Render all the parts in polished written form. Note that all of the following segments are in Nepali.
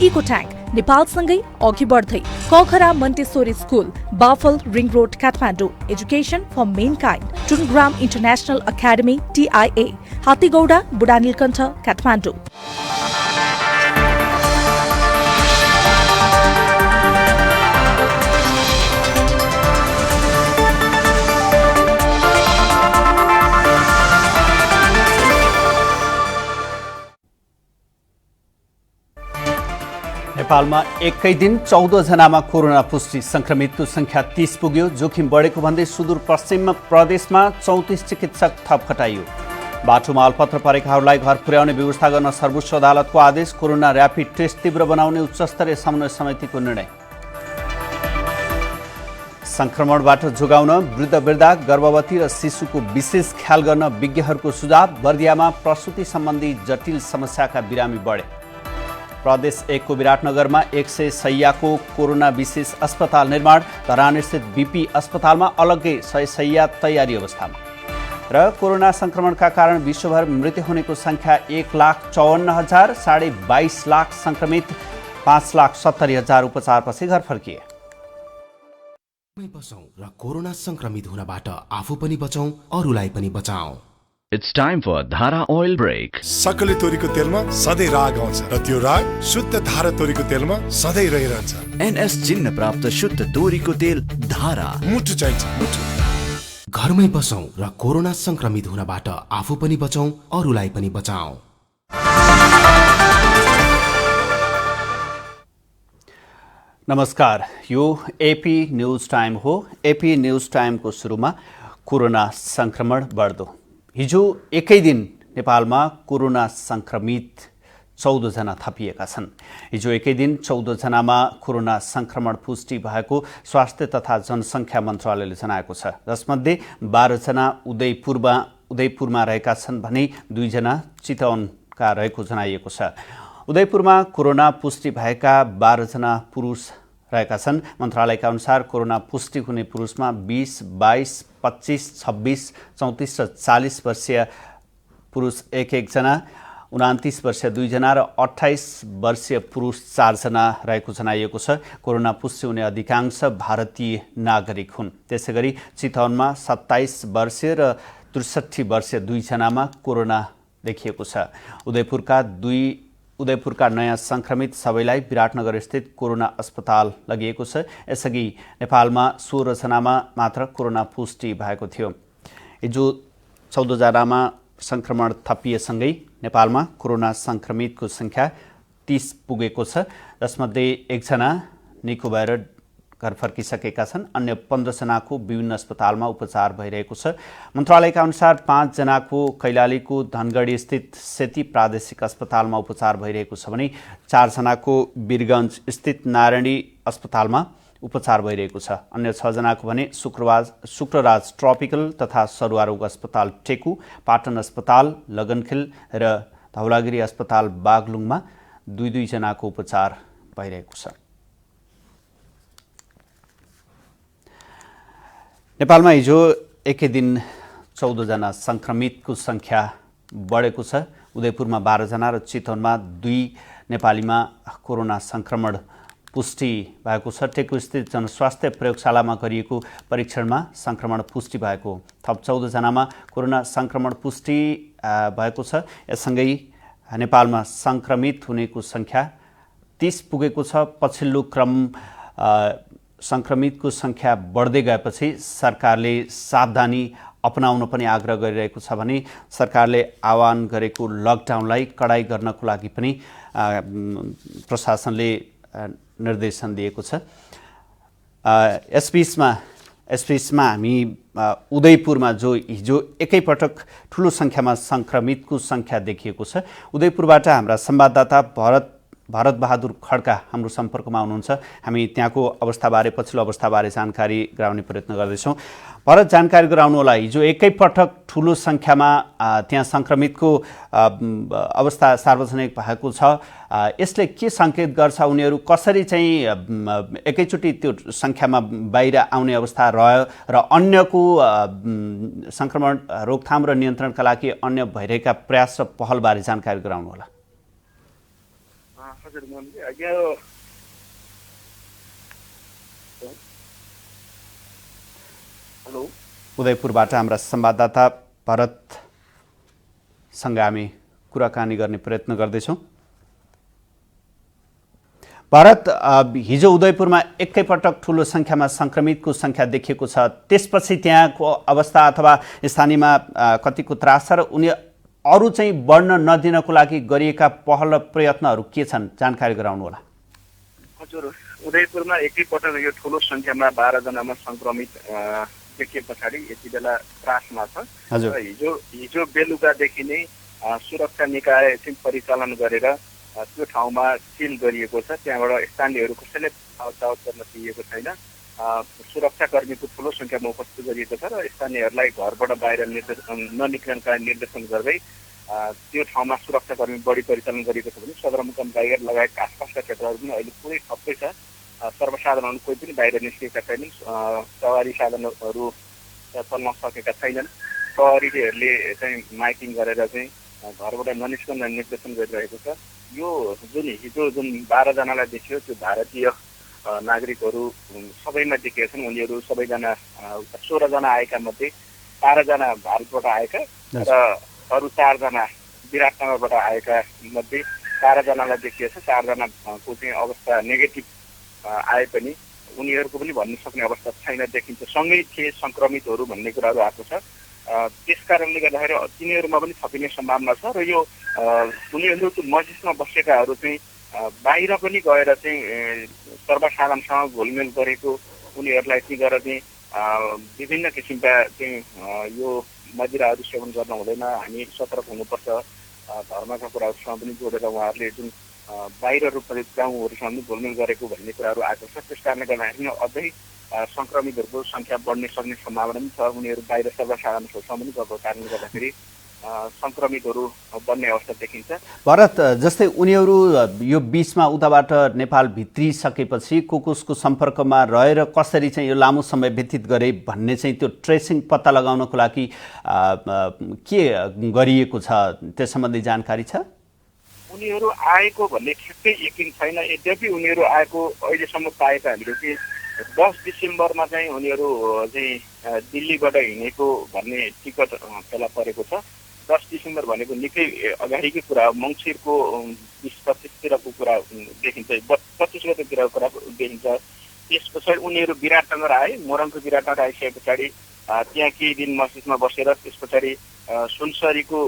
इको ट्याङ्क नेपालसँगै अघि बढ्दै Kakhara montessori school Bafal ring road Kathmandu education for mankind Tungram international academy TIA Hattigauda Budhanilkantha Kathmandu. नेपालमा एकै दिन 14 जनामा कोरोना पुष्टि संक्रमितको संख्या 30 पुग्यो। जोखिम बढेको भन्दै सुदूरपश्चिम प्रदेशमा 34 चिकित्सक थप खटाइयो। बाटोमा अलपत्र परेकाहरूलाई घर पुर्याउने व्यवस्था गर्न सर्वोच्च अदालतको आदेश। कोरोना र्यापिड टेस्ट तीव्र बनाउने उच्चस्तरीय समन्वय समितिको निर्णय। संक्रमणबाट जोगाउन वृद्ध गर्भवती र शिशुको विशेष ख्याल गर्न विज्ञहरूको सुझाव। बर्दियामा प्रसुति सम्बन्धी जटिल समस्याका बिरामी बढे। प्रदेश 1 को विराटनगरमा 100 शैय्याको कोरोना विशेष अस्पताल निर्माण। धरानस्थित BP अस्पतालमा अलग्गै 100 शैय्या तयारी अवस्थामा। र कोरोना संक्रमणका कारण विश्वभर मृत्यु हुनेको संख्या 1,54,000, 22.5 लाख संक्रमित, 5,70,000 उपचारपछि घर फर्किए। बचाऊ र कोरोना संक्रमित हुनबाट आफू पनि बचाऊ, अरूलाई पनि बचाऊ। It's time for Dhara Oil Break. सकले तोरीको तेलमा सधैँ राग आउँछ र त्यो राग शुद्ध धारा तोरीको तेलमा सधैँ रहिरहन्छ। NS चिन्ह प्राप्त शुद्ध तोरीको तेल धारा। मुटु चाहिन्छ मुटु। घरमै बसौं र कोरोना संक्रमित हुनबाट आफू पनि बचाऊ, अरूलाई पनि बचाऊ। नमस्कार, यो AP न्यूज टाइम हो। AP न्यूज टाइमको सुरुमा कोरोना संक्रमण बढ्दो। हिजो एकै दिन नेपालमा कोरोना संक्रमित 14 जना थपिएका छन्। हिजो एकै दिन 14 जनामा कोरोना संक्रमण पुष्टि भएको स्वास्थ्य तथा जनसङ्ख्या मन्त्रालयले जनाएको छ। जसमध्ये 12 जना उदयपुरमा रहेका छन् भने 2 जना चितवनका रहेको जनाइएको छ। उदयपुरमा कोरोना पुष्टि भएका 12 जना पुरुष रहेका छन्। मन्त्रालयका अनुसार कोरोना पुष्टि हुने पुरुषमा 20, 22, 25, 26, 34 र 40 वर्षीय पुरुष 1 जना, 29 वर्षीय 2 जना र 28 वर्षीय पुरुष 4 जना रहेको जनाइएको छ। कोरोना पुष्टि हुने अधिकांश भारतीय नागरिक हुन्। त्यसैगरी चितवनमा 27 वर्षीय र 63 वर्षीय 2 जनामा कोरोना देखिएको छ। उदयपुरका नयाँ संक्रमित सबैलाई विराटनगर स्थित कोरोना अस्पताल लगिएको छ। यसअघि नेपालमा 16 जनामा मात्र कोरोना पुष्टि भएको थियो। हिजो 14 जनामा संक्रमण थपिएसँगै नेपालमा कोरोना संक्रमितको संख्या 30 पुगेको छ। जसमध्ये 1 जना निको भएर घर फर्किसकेका छन्। अन्य 15 जनाको विभिन्न अस्पतालमा उपचार भइरहेको छ। मन्त्रालयका अनुसार 5 जनाको कैलालीको धनगढी स्थित सेती प्रादेशिक अस्पतालमा उपचार भइरहेको छ भने 4 जनाको वीरगञ्ज स्थित नारायणी अस्पतालमा उपचार भइरहेको छ। अन्य 6 जनाको भने शुक्रराज ट्रपिकल तथा सरुवा रोग अस्पताल टेकु, पाटन अस्पताल लगनखिल र धौलागिरी अस्पताल बागलुङमा 2 जनाको उपचार भइरहेको छ। नेपालमा हिजो एकै दिन 14 जना संक्रमितको संख्या बढेको छ। उदयपुरमा 12 जना र चितवनमा 2 नेपालीमा कोरोना संक्रमण पुष्टि भएको छ। टेकु स्थित जनस्वास्थ्य प्रयोगशालामा गरिएको परीक्षणमा संक्रमण पुष्टि भएको। थप 14 जनामा कोरोना संक्रमण पुष्टि भएको छ। यससँगै नेपालमा संक्रमित हुनेको संख्या 30 पुगेको छ। पछिल्लो क्रम संक्रमितको संख्या बढ्दै गएपछि सरकारले सावधानी अपनाउन पनि आग्रह गरिरहेको छ भने सरकारले आह्वान गरेको लकडाउनलाई कडाई गर्नको लागि पनि प्रशासनले निर्देशन दिएको छ। यसबीचमा हामी उदयपुरमा जो हिजो एकैपटक ठुलो संख्यामा संक्रमितको संख्या देखिएको छ, उदयपुरबाट हाम्रा संवाददाता भरत बहादुर खड्का हाम्रो सम्पर्कमा हुनुहुन्छ। हामी त्यहाँको अवस्थाबारे, पछिल्लो अवस्थाबारे जानकारी गराउने प्रयत्न गर्दैछौँ। भरत, जानकारी गराउनु होला। हिजो एकैपटक ठुलो संख्यामा त्यहाँ संक्रमितको अवस्था सार्वजनिक भएको छ। यसले के सङ्केत गर्छ? उनीहरू कसरी चाहिँ एकैचोटि त्यो संख्यामा बाहिर आउने अवस्था रह्यो र अन्यको संक्रमण रोकथाम र नियन्त्रणका लागि अन्य भइरहेका प्रयास र पहलबारे जानकारी गराउनु होला। हजुर मन्त्री अघि हेलो उदयपुरबाट हाम्रा संवाददाता भरतसँग हामी कुराकानी गर्ने प्रयत्न गर्दैछौँ। भारत, हिजो उदयपुरमा एकैपटक ठुलो संख्यामा संक्रमितको संख्या देखिएको छ, त्यसपछि त्यहाँको अवस्था अथवा स्थानीयमा कतिको त्रास छ र उनी अरू चाहिँ बढ्न नदिनको लागि गरिएका पहल र प्रयत्नहरू के छन्, जानकारी गराउनुहोला। हजुर, उदयपुरमा एकैपटक यो ठुलो संख्यामा 12 जनामा संक्रमित देखिए पछाडि यति बेला त्रासमा छ र हिजो बेलुकादेखि नै सुरक्षा निकाय चाहिँ परिचालन गरेर त्यो ठाउँमा सिल गरिएको छ। त्यहाँबाट स्थानीयहरू कसैले आवत गर्न दिएको छैन। सुरक्षाकर्मीको ठुलो संख्यामा उपस्थित गरिएको छ र स्थानीयहरूलाई घरबाट बाहिर ननिक्लनका निर्देशन गर्दै त्यो ठाउँमा सुरक्षाकर्मी बढी परिचालन गरिएको छ भने सदरमुकाम बाहिर लगायत आसपासका क्षेत्रहरू पनि अहिले पुरै ठप्पै छ। सर्वसाधारण कोही पनि बाहिर निस्केका छैनन्। सवारी साधनहरू चल्न सकेका छैनन्। प्रहरीहरूले चाहिँ माइकिङ गरेर चाहिँ घरबाट ननिस्कन निर्देशन गरिरहेको छ। यो जुन 12 जनालाई देखियो त्यो भारतीय नागरिकहरू सबैमा देखिएका छन्। उनीहरू सबैजना 16 जना आएका मध्ये 12 जना भारतबाट आएका र अरू 4 जना विराटनगरबाट आएका मध्ये 12 जनालाई देखिएछ। 4 जनाको चाहिँ अवस्था नेगेटिभ आए पनि उनीहरूको पनि भन्न सक्ने अवस्था छैन देखिन्छ। सँगै थिए संक्रमितहरू भन्ने कुराहरू आएको छ। त्यस कारणले गर्दाखेरि तिनीहरूमा पनि थपिने सम्भावना छ र यो उनीहरू मस्जिदमा बसेकाहरू चाहिँ बाहिर पनि गएर चाहिँ सर्वसाधारणसँग घुलमेल गरेको उनीहरूलाई चाहिँ गरेर चाहिँ विभिन्न किसिमका चाहिँ यो मदिराहरू सेवन गर्न हुँदैन, हामी सतर्क हुनुपर्छ, धर्मका कुराहरूसँग पनि जोडेर उहाँहरूले जुन बाहिर रूपमा गाउँहरूसँग पनि घुलमेल गरेको भन्ने कुराहरू आएको छ। त्यस कारणले गर्दाखेरि अझै संक्रमितहरूको संख्या बढ्ने सक्ने सम्भावना पनि छ। उनीहरू बाहिर सर्वसाधारणसँग पनि गएको कारणले गर्दाखेरि संक्रमितहरू बन्ने अवस्था देखिन्छ। भारत, जस्तै उनीहरू यो बीचमा उताबाट नेपाल भित्रिसकेपछि कसको सम्पर्कमा रहेर कसरी चाहिँ यो लामो समय व्यतीत गरे भन्ने चाहिँ त्यो ट्रेसिङ पत्ता लगाउनको लागि के गरिएको छ, त्यस सम्बन्धी जानकारी छ? उनीहरू आएको भन्ने ठ्याक्कै यकिन छैन। यद्यपि उनीहरू आएको अहिलेसम्म पाएका हामीले चाहिँ 10 डिसेम्बरमा चाहिँ उनीहरू चाहिँ दिल्लीबाट हिँडेको भन्ने टिकट फेला परेको छ। 10 डिसेम्बर भनेको निकै अगाडिकै कुरा हो। मङ्सिरको 20-25तिरको कुरा देखिन्छ, 25 गतेतिरको कुरा देखिन्छ। त्यस पछाडि उनीहरू विराटनगर आए। मोरङको विराटनगर आइसके पछाडि त्यहाँ केही दिन मस्जिदमा बसेर त्यस पछाडि सुनसरीको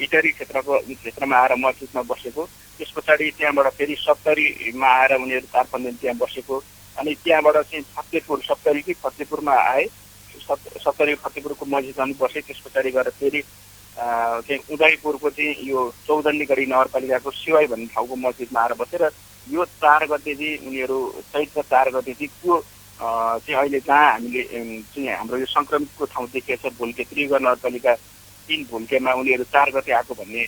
इटरी क्षेत्रमा आएर मस्जिदमा बसेको। त्यस पछाडि त्यहाँबाट फेरि सप्तरीमा आएर उनीहरू 4-5 दिन त्यहाँ बसेको। अनि त्यहाँबाट चाहिँ फतेपुरमा आए। सप्तरी फतेपुरको मस्जिदमा पनि बसे। त्यस पछाडि गएर फेरि चाहिँ उदयपुरको चाहिँ यो चौदण्डीगढी नगरपालिकाको सिवाई भन्ने ठाउँको मस्जिदमा आएर बसेर यो 4 गते चाहिँ उनीहरू चैत्र 4 गते चाहिँ त्यो चाहिँ अहिले जहाँ हामीले चाहिँ हाम्रो यो संक्रमितको ठाउँ देखिएको छ भुल्के त्रियुगा नगरपालिका 3 भुल्केमा उनीहरू 4 गते आएको भन्ने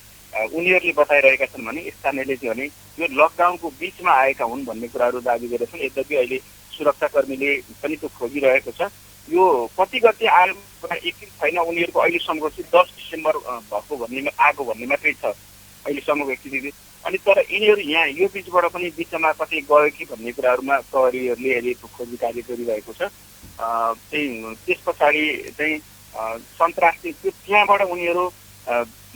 उनीहरूले बताइरहेका छन् भने स्थानीयले चाहिँ भने यो लकडाउनको बीचमा आएका हुन् भन्ने कुराहरू दाबी गरेका छन्। यद्यपि अहिले सुरक्षाकर्मीले पनि त्यो खोजिरहेको छ। यो कति गते आयो यकिन छैन। उनीहरूको अहिलेसम्मको चाहिँ 10 डिसेम्बर भएको भन्ने आएको भन्ने मात्रै छ अहिलेसम्मको स्थिति। अनि तर यिनीहरू यहाँ यो बिचबाट पनि बिचमा कतै गयो कि भन्ने कुराहरूमा प्रहरीहरूले अहिले खोजी कार्य गरिरहेको छ। त्यस पछाडि चाहिँ सन्तासले त्यो त्यहाँबाट उनीहरू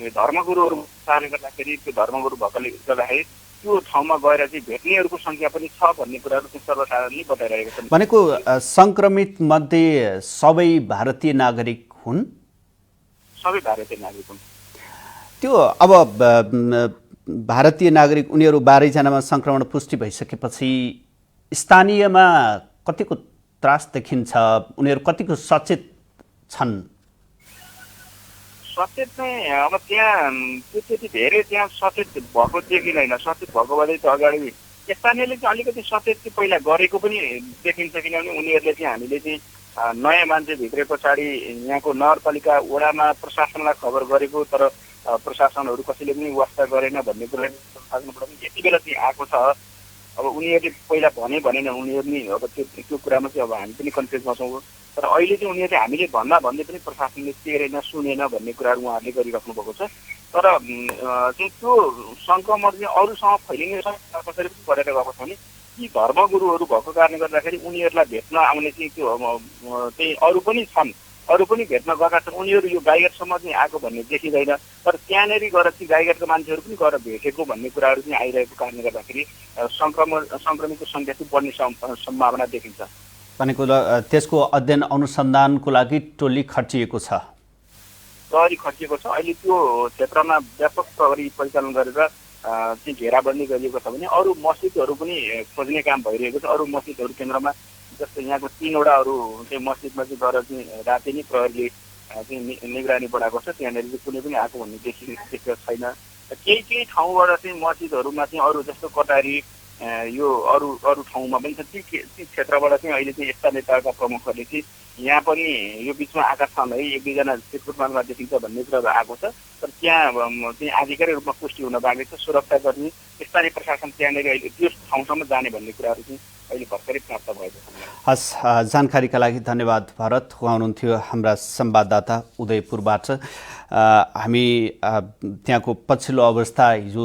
धर्मगुरुहरू कारणले गर्दाखेरि त्यो धर्मगुरु भएकोले गर्दाखेरि त्यो ठाउँमा गएर चाहिँ भेट्नेहरूको संख्या पनि छ भन्ने कुराहरू चाहिँ सर्वसाधारणले बताइरहेका छन्। भनेको संक्रमित मध्ये सबै भारतीय नागरिक हुन्? सबै भारतीय नागरिक हुन्। त्यो अब भारतीय नागरिक उनीहरू 12 जनामा संक्रमण पुष्टि भइसकेपछि स्थानीयमा कतिको त्रास देखिन्छ? उनीहरू कतिको सचेत छन्? सचेत चाहिँ अब त्यहाँ त्यति धेरै त्यहाँ सचेत भएको देखिँदैन। सचेत भएको भए त अगाडि स्थानीयले चाहिँ अलिकति सचेत चाहिँ पहिला गरेको पनि देखिन्छ। किनभने उनीहरूले चाहिँ हामीले चाहिँ नयाँ मान्छे भित्रे पछाडि यहाँको नगरपालिका वडामा प्रशासनलाई खबर गरेको तर प्रशासनहरू कसैले पनि वास्ता गरेन भन्ने कुरा प्रशासनबाट पनि यति बेला चाहिँ आएको छ। अब उनीहरूले पहिला भनेन उनीहरू नि अब त्यो कुरामा चाहिँ अब हामी पनि कन्फ्युजमा छौँ। तर अहिले चाहिँ उनीहरूले हामीले भन्दै पनि प्रशासनले टेरेन सुनेन भन्ने कुराहरू उहाँहरूले गरिराख्नु भएको छ। तर चाहिँ त्यो सङ्क्रमण चाहिँ अरूसँग फैलिने कसरी परेर गएको छ भने यी धर्मगुरुहरू भएको कारणले गर्दाखेरि उनीहरूलाई भेट्न आउने चाहिँ त्यो चाहिँ अरू पनि छन्, अरू पनि भेट्न गएका छन्, उनीहरू यो गाईघाटसम्म चाहिँ आएको भन्ने देखिँदैन। तर त्यहाँनिर गएर चाहिँ गाईघाटका मान्छेहरू पनि गएर भेटेको भन्ने कुराहरू चाहिँ आइरहेको कारणले गर्दाखेरि सङ्क्रमितको सङ्ख्या चाहिँ बढ्ने सम्भावना देखिन्छ। भनेको त्यसको अध्ययन अनुसन्धानको लागि टोली खटिएको छ, प्रहरी खटिएको छ। अहिले त्यो क्षेत्रमा व्यापक प्रहरी परिचालन गरेर चाहिँ घेराबन्दी गरिएको छ भने अरू मस्जिदहरू पनि खोज्ने काम भइरहेको छ। अरू मस्जिदहरू केन्द्रमा जस्तै यहाँको 3वटा अरू चाहिँ मस्जिदमा चाहिँ गएर चाहिँ राति नै प्रहरीले चाहिँ निगरानी बढाएको छ। त्यहाँनिर चाहिँ कुनै पनि आएको भन्ने देखिएको छैन। केही ठाउँबाट चाहिँ मस्जिदहरूमा चाहिँ अरू जस्तो कटारी यो अरू ठाउँमा पनि छ। ती क्षेत्रबाट चाहिँ अहिले चाहिँ यस्ता नेताका प्रमुखहरूले चाहिँ यहाँ पनि यो बिचमा आएका छन् है, 1-2जना चितपुरमा देखिन्छ भन्ने कुराहरू आएको छ। तर त्यहाँ चाहिँ आधिकारिक रूपमा पुष्टि हुन बाँकी छ। सुरक्षाकर्मी, स्थानीय प्रशासन त्यहाँनिर अहिले त्यो ठाउँसम्म जाने भन्ने कुराहरू चाहिँ अहिले भर्खरै प्राप्त भएको छ। हस्, जानकारीका लागि धन्यवाद भरत। उहाँ हुनुहुन्थ्यो हाम्रा संवाददाता उदयपुरबाट। हामी त्यहाँको पछिल्लो अवस्था हिजो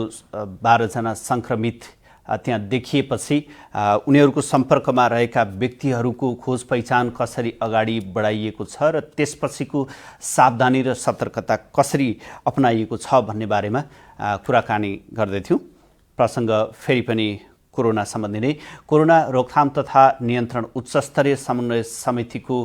12जना सङ्क्रमित त्यहाँ देखिएपछि उनीहरूको सम्पर्कमा रहेका व्यक्तिहरूको खोज पहिचान कसरी अगाडि बढाइएको छ र त्यसपछिको सावधानी र सतर्कता कसरी अपनाइएको छ भन्ने बारेमा कुराकानी गर्दैथ्यौँ। प्रसङ्ग फेरि पनि कोरोना सम्बन्धी नै। कोरोना रोकथाम तथा नियन्त्रण उच्चस्तरीय समन्वय समितिको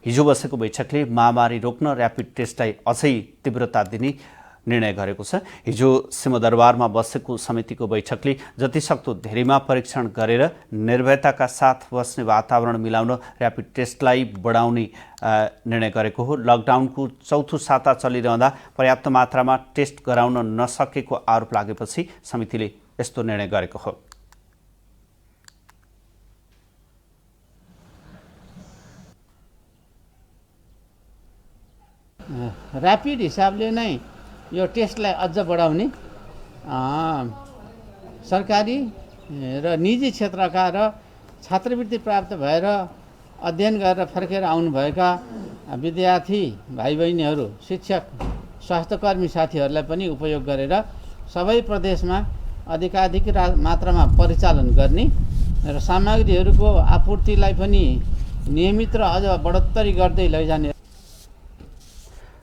हिजो बसेको बैठकले महामारी रोक्न र्यापिड टेस्टलाई अझै तीव्रता दिने निर्णय गरेको छ। हिजो सिंहदरबारमा बसेको समितिको बैठकले जतिसक्दो धेरैमा परीक्षण गरेर निर्भयताका साथ बस्ने वातावरण मिलाउन र्यापिड टेस्टलाई बढाउने निर्णय गरेको हो। लकडाउनको चौथो साता चलिरहँदा पर्याप्त मात्रामा टेस्ट गराउन नसकेको आरोप लागेपछि समितिले यस्तो निर्णय गरेको हो। र्यापिड हिसाबले नै यो टेस्टलाई अझ बढाउने सरकारी र निजी क्षेत्रका र छात्रवृत्ति प्राप्त भएर अध्ययन गरेर फर्केर आउनुभएका विद्यार्थी भाइ बहिनीहरू, शिक्षक, स्वास्थ्यकर्मी साथीहरूलाई पनि उपयोग गरेर सबै प्रदेशमा अधिकाधिक मात्रामा परिचालन गर्ने र सामग्रीहरूको आपूर्तिलाई पनि नियमित र अझ बढोत्तरी गर्दै लैजाने।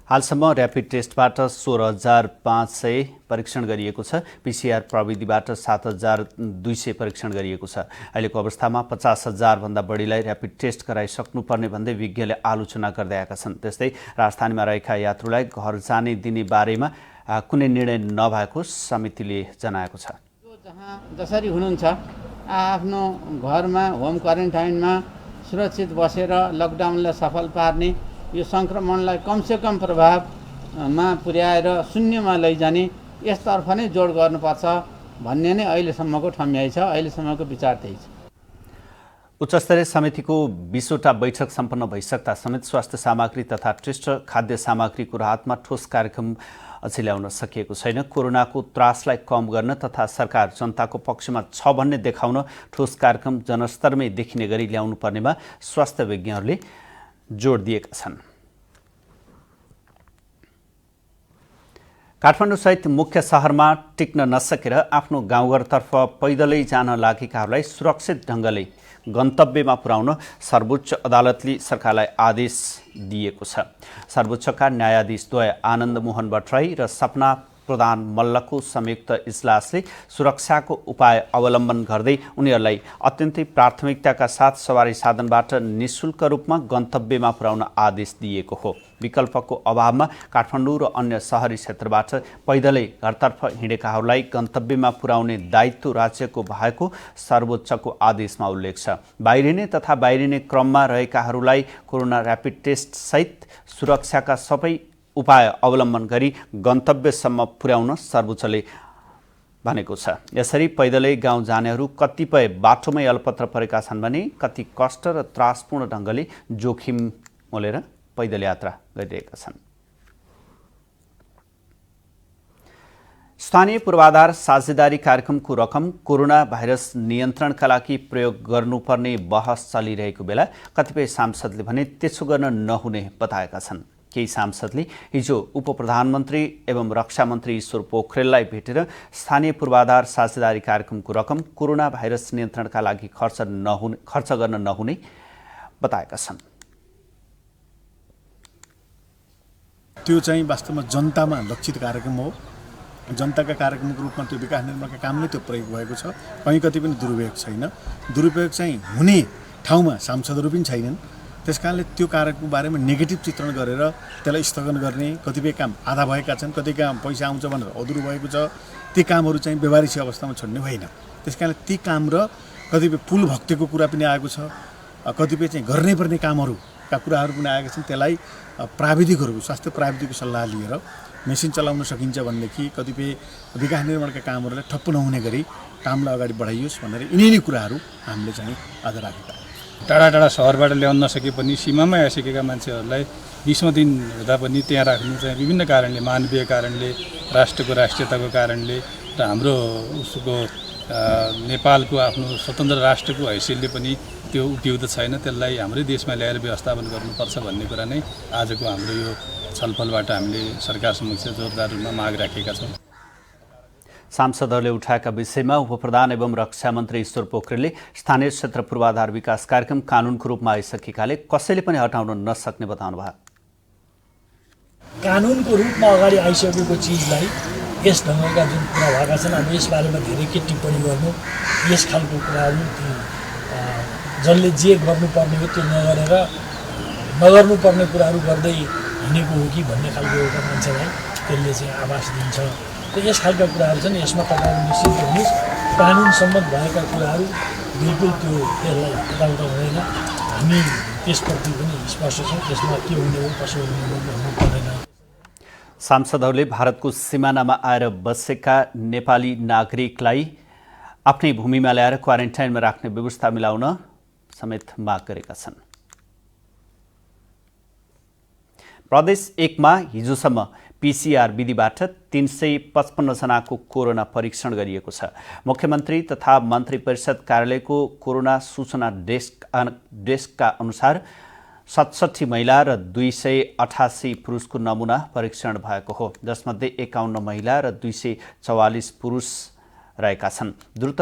हालसम्म र्यापिड टेस्टबाट 16,500 परीक्षण गरिएको छ। पीसीआर प्रविधिबाट 7,200 परीक्षण गरिएको छ। अहिलेको अवस्थामा 50,000 भन्दा बढीलाई र्यापिड टेस्ट गराइसक्नुपर्ने भन्दै विज्ञले आलोचना गर्दै आएका छन्। त्यस्तै राजधानीमा रहेका यात्रुलाई घर जाने दिने बारेमा कुनै निर्णय नभएको समितिले जनाएको छ। जहाँ जसरी हुनुहुन्छ आफ्नो घरमा होम क्वारेन्टाइनमा सुरक्षित बसेर लकडाउनलाई सफल पार्ने, यो सङ्क्रमणलाई कमसेकम प्रभावमा पुर्याएर शून्यमा लैजाने यसतर्फ नै जोड गर्नुपर्छ भन्ने नै अहिलेसम्मको ठम्याइ छ, अहिलेसम्मको विचार त्यही छ। उच्चस्तरीय समितिको 20वटा बैठक सम्पन्न भइसक्दा समेत स्वास्थ्य सामग्री तथा टेस्ट खाद्य सामग्रीको राहतमा ठोस कार्यक्रम अझै ल्याउन सकिएको छैन। कोरोनाको त्रासलाई कम गर्न तथा सरकार जनताको पक्षमा छ भन्ने देखाउन ठोस कार्यक्रम जनस्तरमै देखिने गरी ल्याउनु पर्नेमा स्वास्थ्य विज्ञहरूले जोड दिएका छन्। काठमाडौँसहित मुख्य शहरमा टिक्न नसकेर आफ्नो गाउँघरतर्फ पैदलै जान लागेकाहरूलाई सुरक्षित ढङ्गले गन्तव्यमा पुर्याउन सर्वोच्च अदालतले सरकारलाई आदेश दिएको छ। सर्वोच्चका न्यायाधीशद्वय आनन्द मोहन भट्टराई र सपना प्रधान मल्लको संयुक्त इजलासले सुरक्षाको उपाय अवलम्बन गर्दै उनीहरूलाई अत्यन्तै प्राथमिकताका साथ सवारी साधनबाट निःशुल्क रूपमा गन्तव्यमा पुर्याउन आदेश दिएको हो। विकल्पको अभावमा काठमाडौँ र अन्य शहरी क्षेत्रबाट पैदलै घरतर्फ हिँडेकाहरूलाई गन्तव्यमा पुर्याउने दायित्व राज्यको भएको सर्वोच्चको आदेशमा उल्लेख छ। बाहिरिने तथा बाहिरिने क्रममा रहेकाहरूलाई कोरोना र्यापिड टेस्ट सहित सुरक्षाका सबै उपाय अवलम्बन गरी गन्तव्यसम्म पुर्याउन सर्वोच्चले भनेको छ। यसरी पैदलै गाउँ जानेहरू कतिपय बाटोमै अल्पत्र परेका छन् भने कति कष्ट र त्रासपूर्ण ढङ्गले जोखिम मोलेर पैदल यात्रा गरिरहेका छन्। स्थानीय पूर्वाधार साझेदारी कार्यक्रमको रकम कोरोना भाइरस नियन्त्रणका लागि प्रयोग गर्नुपर्ने बहस चलिरहेको बेला कतिपय सांसदले भने त्यसो गर्न नहुने बताएका छन्। केही सांसदले हिजो उपप्रधानमन्त्री एवं रक्षा मन्त्री ईश्वर पोखरेललाई भेटेर स्थानीय पूर्वाधार साझेदारी कार्यक्रमको रकम कोरोना भाइरस नियन्त्रणका लागि खर्च गर्न नहुने बताएका छन्। त्यो चाहिँ वास्तवमा जनतामा लक्षित कार्यक्रम हो। जनताका कार्यक्रमको रूपमा त्यो विकास निर्माणका काममै त्यो प्रयोग भएको छ। कहीँ कति पनि दुरुपयोग छैन। दुरुपयोग चाहिँ हुने ठाउँमा सांसदहरू पनि छैनन्। त्यसकारणले त्यो कार्यक्रमको बारेमा नेगेटिभ चित्रण गरेर त्यसलाई स्थगन गर्ने, कतिपय काम आधा भएका छन्, कति काम पैसा आउँछ भनेर अधुरो भएको छ, ती कामहरू चाहिँ व्यवहारिक अवस्थामा छोड्ने होइन। त्यसकारणले ती काम र कतिपय पुल भक्तिको कुरा पनि आएको छ, कतिपय चाहिँ गर्नै पर्ने कामहरूका कुराहरू पनि आएका छन्। त्यसलाई प्राविधिकहरूको स्वास्थ्य प्राविधिकको सल्लाह लिएर मेसिन चलाउन सकिन्छ भनेदेखि कतिपय विकास निर्माणका कामहरूलाई ठप्प नहुने गरी कामलाई अगाडि बढाइयोस् भनेर यिनै कुराहरू हामीले चाहिँ आज राखेका। टाढा टाढा सहरबाट ल्याउन नसके पनि सीमामा आइसकेका मान्छेहरूलाई 20औं दिन हुँदा पनि त्यहाँ राख्नु चाहिँ विभिन्न कारणले, मानवीय कारणले, राष्ट्रको राष्ट्रियताको कारणले र हाम्रो उसको नेपालको आफ्नो स्वतन्त्र राष्ट्रको हैसियतले पनि त्यो उपयुक्त छैन। त्यसलाई हाम्रै देशमा ल्याएर व्यवस्थापन गर्नुपर्छ भन्ने कुरा नै आजको हाम्रो यो छलफलबाट हामीले सरकार समक्ष जोरदार रूपमा माग राखेका छौँ। सांसदहरूले उठाएका विषयमा उपप्रधान एवं रक्षा मन्त्री ईश्वर पोखरेलले स्थानीय क्षेत्र पूर्वाधार विकास कार्यक्रम कानुनको रूपमा आइसकेकाले कसैले पनि हटाउन नसक्ने बताउनुभयो। कानुनको रूपमा अगाडि आइसकेको चिजलाई यस ढङ्गका जुन कुरा भएका छन्, अब यसबारेमा धेरै के टिप्पणी गर्नु, यस खालको कुराहरू जसले जे गर्नुपर्ने हो त्यो नगरेर नगर्नुपर्ने कुराहरू गर्दै हिँडेको हो कि भन्ने खालको एउटा मान्छेलाई त्यसले चाहिँ आभास दिन्छ। त यस खालका कुराहरू छन्। यसमा तपाईँहरू निश्चित हुनुहोस्, कानुन सम्मत भएका कुराहरू बिल्कुल त्यो त्यसलाई हटाउँदा हुँदैन। हामी त्यसप्रति पनि स्पष्ट छौँ, त्यसमा के हुने हो कसो हुने हो भन्नु पर्दैन। सांसदहरूले भारतको सिमानामा आएर बसेका नेपाली नागरिकलाई आफ्नै भूमिमा ल्याएर क्वारेन्टाइनमा राख्ने व्यवस्था मिलाउन समेत माग गरेका छन्। प्रदेश 1 मा हिजोसम्म पीसीआर विधिबाट 355 जनाको कोरोना परीक्षण गरिएको छ। मुख्यमन्त्री तथा मन्त्री परिषद कार्यालयको कोरोना सूचना डेस्कका अनुसार 67 महिला र 288 पुरुषको नमुना परीक्षण भएको हो, जसमध्ये 51 महिला र 244 पुरुष रहेका छन्। द्रुत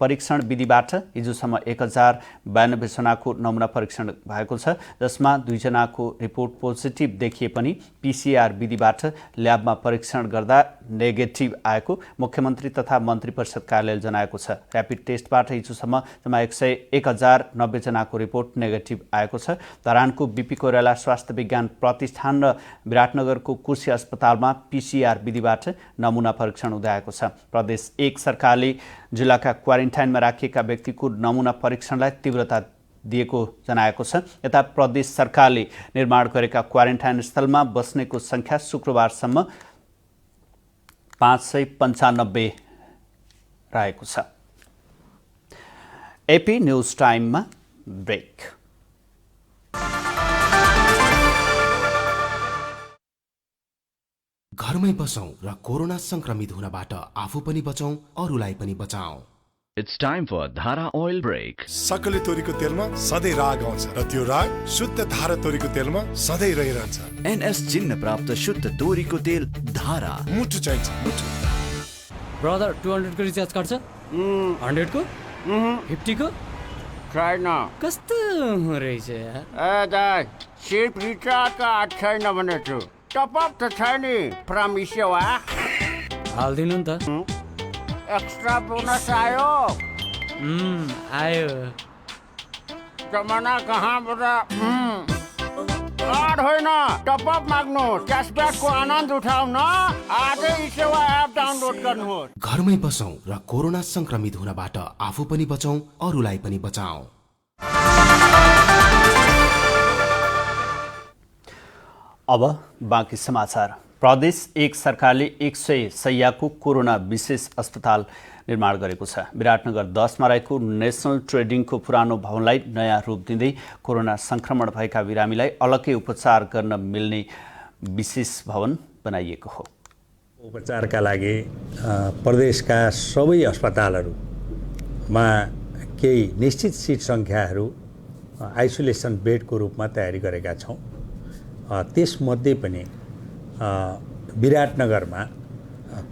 परीक्षण विधिबाट हिजोसम्म 1092 जनाको नमुना परीक्षण भएको छ, जसमा 2 जनाको रिपोर्ट पोजिटिभ देखिए पनि पीसीआर विधिबाट ल्याबमा परीक्षण गर्दा नेगेटिभ आएको मुख्यमन्त्री तथा मन्त्री परिषद कार्यालयले जनाएको छ। र्यापिड टेस्टबाट हिजोसम्म जम्मा 1090 जनाको रिपोर्ट नेगेटिभ आएको छ। धरानको बीपी कोइराला स्वास्थ्य विज्ञान प्रतिष्ठान र विराटनगरको कुर्सी अस्पतालमा पीसीआर विधिबाट नमुना परीक्षण हुँदै आएको छ। प्रदेश 1 सरकारले जिल्लाका क्वारेन्टाइनमा राखिएका व्यक्तिको नमुना परीक्षणलाई तीव्रता दिएको जनाएको छ। यता प्रदेश सरकारले निर्माण गरेका क्वारेन्टाइन स्थलमा बस्नेको संख्या शुक्रबारसम्म 595 रहेको छ। एपी न्यूज टाइममा ब्रेक। घरमै बसौं र कोरोना संक्रमित हुनबाट आफू पनि बचौं, अरूलाई पनि बचाऊ। It's time for Dhara Oil Break. सकले तोरीको तेलमा सधैँ राग आउँछ र त्यो राग शुद्ध धारा तोरीको तेलमा सधैँ रहिरहन्छ। NS चिन्ह प्राप्त शुद्ध तोरीको तेल धारा। मुठु चाहिन्छ, मुठु। ब्रदर 200 को रिचार्ज गर्छ? 100 को? 50 को? छैन। कस्तो रहेछ यार? ए दाइ, सिर्फ रिचार्ज का छैन भने छु। टपअप त छ नि, प्रमिसेवा। हाल्दिनु नि त। एक्स्ट्रा बोनस आयो। आयो। जमाना कहाँबाट कार्ड होइन, टपअप माग्नु, क्यासब्याकको आनन्द उठाउन आजै सेवा एप डाउनलोड गर्नुहोस्। घरमै बसौं र कोरोना संक्रमित हुनबाट आफू पनि बचौं, अरूलाई पनि बचाऊ। अब बाँकी समाचार। प्रदेश 1 सरकारले 100 शैय्याको कोरोना विशेष अस्पताल निर्माण गरेको छ। विराटनगर 10 मा रहेको नेसनल ट्रेडिङको पुरानो भवनलाई नयाँ रूप दिँदै कोरोना संक्रमण भएका बिरामीलाई अलग्गै उपचार गर्न मिल्ने विशेष भवन बनाइएको हो। उपचारका लागि प्रदेशका सबै अस्पतालहरूमा केही निश्चित सिट सङ्ख्याहरू आइसोलेसन बेडको रूपमा तयारी गरेका छौँ। त्यसमध्ये पनि विराटनगरमा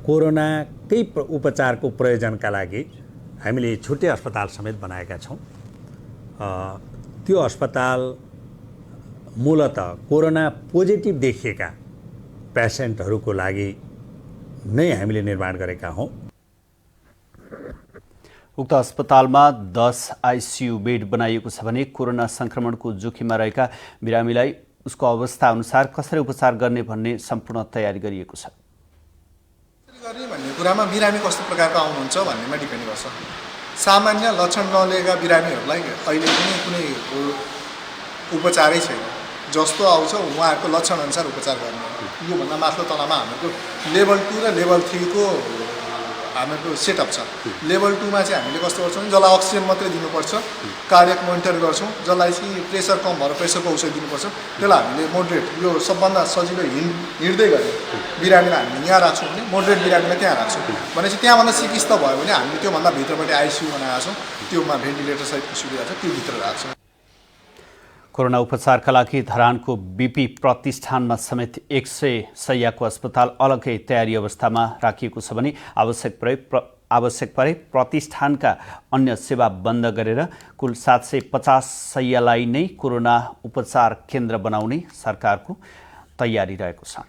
कोरोनाकै उपचारको प्रयोजनका लागि हामीले छुट्टै अस्पताल समेत बनाएका छौँ। त्यो अस्पताल मूलतः कोरोना पोजिटिभ देखिएका पेसेन्टहरूको लागि नै हामीले निर्माण गरेका हौँ। उक्त अस्पतालमा 10 आइसियु बेड बनाइएको छ भने कोरोना संक्रमणको जोखिममा रहेका बिरामीलाई उसको अवस्था अनुसार कसरी उपचार गर्ने भन्ने सम्पूर्ण तयारी गरिएको छ। गर्ने भन्ने कुरामा बिरामी कस्तो प्रकारको आउनुहुन्छ भन्नेमा डिपेन्ड गर्छ। सामान्य लक्षण नलिएका बिरामीहरूलाई अहिले पनि कुनै उपचारै छैन। जस्तो आउँछ उहाँहरूको लक्षण अनुसार उपचार गर्ने। योभन्दा माथिल्लो तलामा हाम्रो लेभल 2 र लेभल 3 को हाम्रो सेटअप छ। लेभल 2 मा चाहिँ हामीले कस्तो गर्छौँ, जसलाई अक्सिजन मात्रै दिनुपर्छ, कार्डियक मोनिटर गर्छौँ। जसलाई चाहिँ प्रेसर कम भएर प्रेसरको औषधि दिनुपर्छ, त्यसलाई हामीले मोडरेट, यो सबभन्दा सजिलो हिँड्दै गर्ने बिरामीलाई हामीले यहाँ राख्छौँ भने मोडरेट बिरामीलाई त्यहाँ राख्छौँ। भनेपछि त्यहाँभन्दा सिकिस्त भयो भने हामीले त्योभन्दा भित्रपट्टि आइसियु बनाएका छौँ। त्योमा भेन्टिलेटर सहितको सुविधा छ, त्यो भित्र राख्छौँ। कोरोना उपचारका लागि धरानको बीपी प्रतिष्ठानमा समेत 100 शय्याको अस्पताल अलग्गै तयारी अवस्थामा राखिएको छ भने आवश्यक परे प्रतिष्ठानका अन्य सेवा बन्द गरेर कुल 750 शय्यालाई नै कोरोना उपचार केन्द्र बनाउने सरकारको तयारी रहेको छ।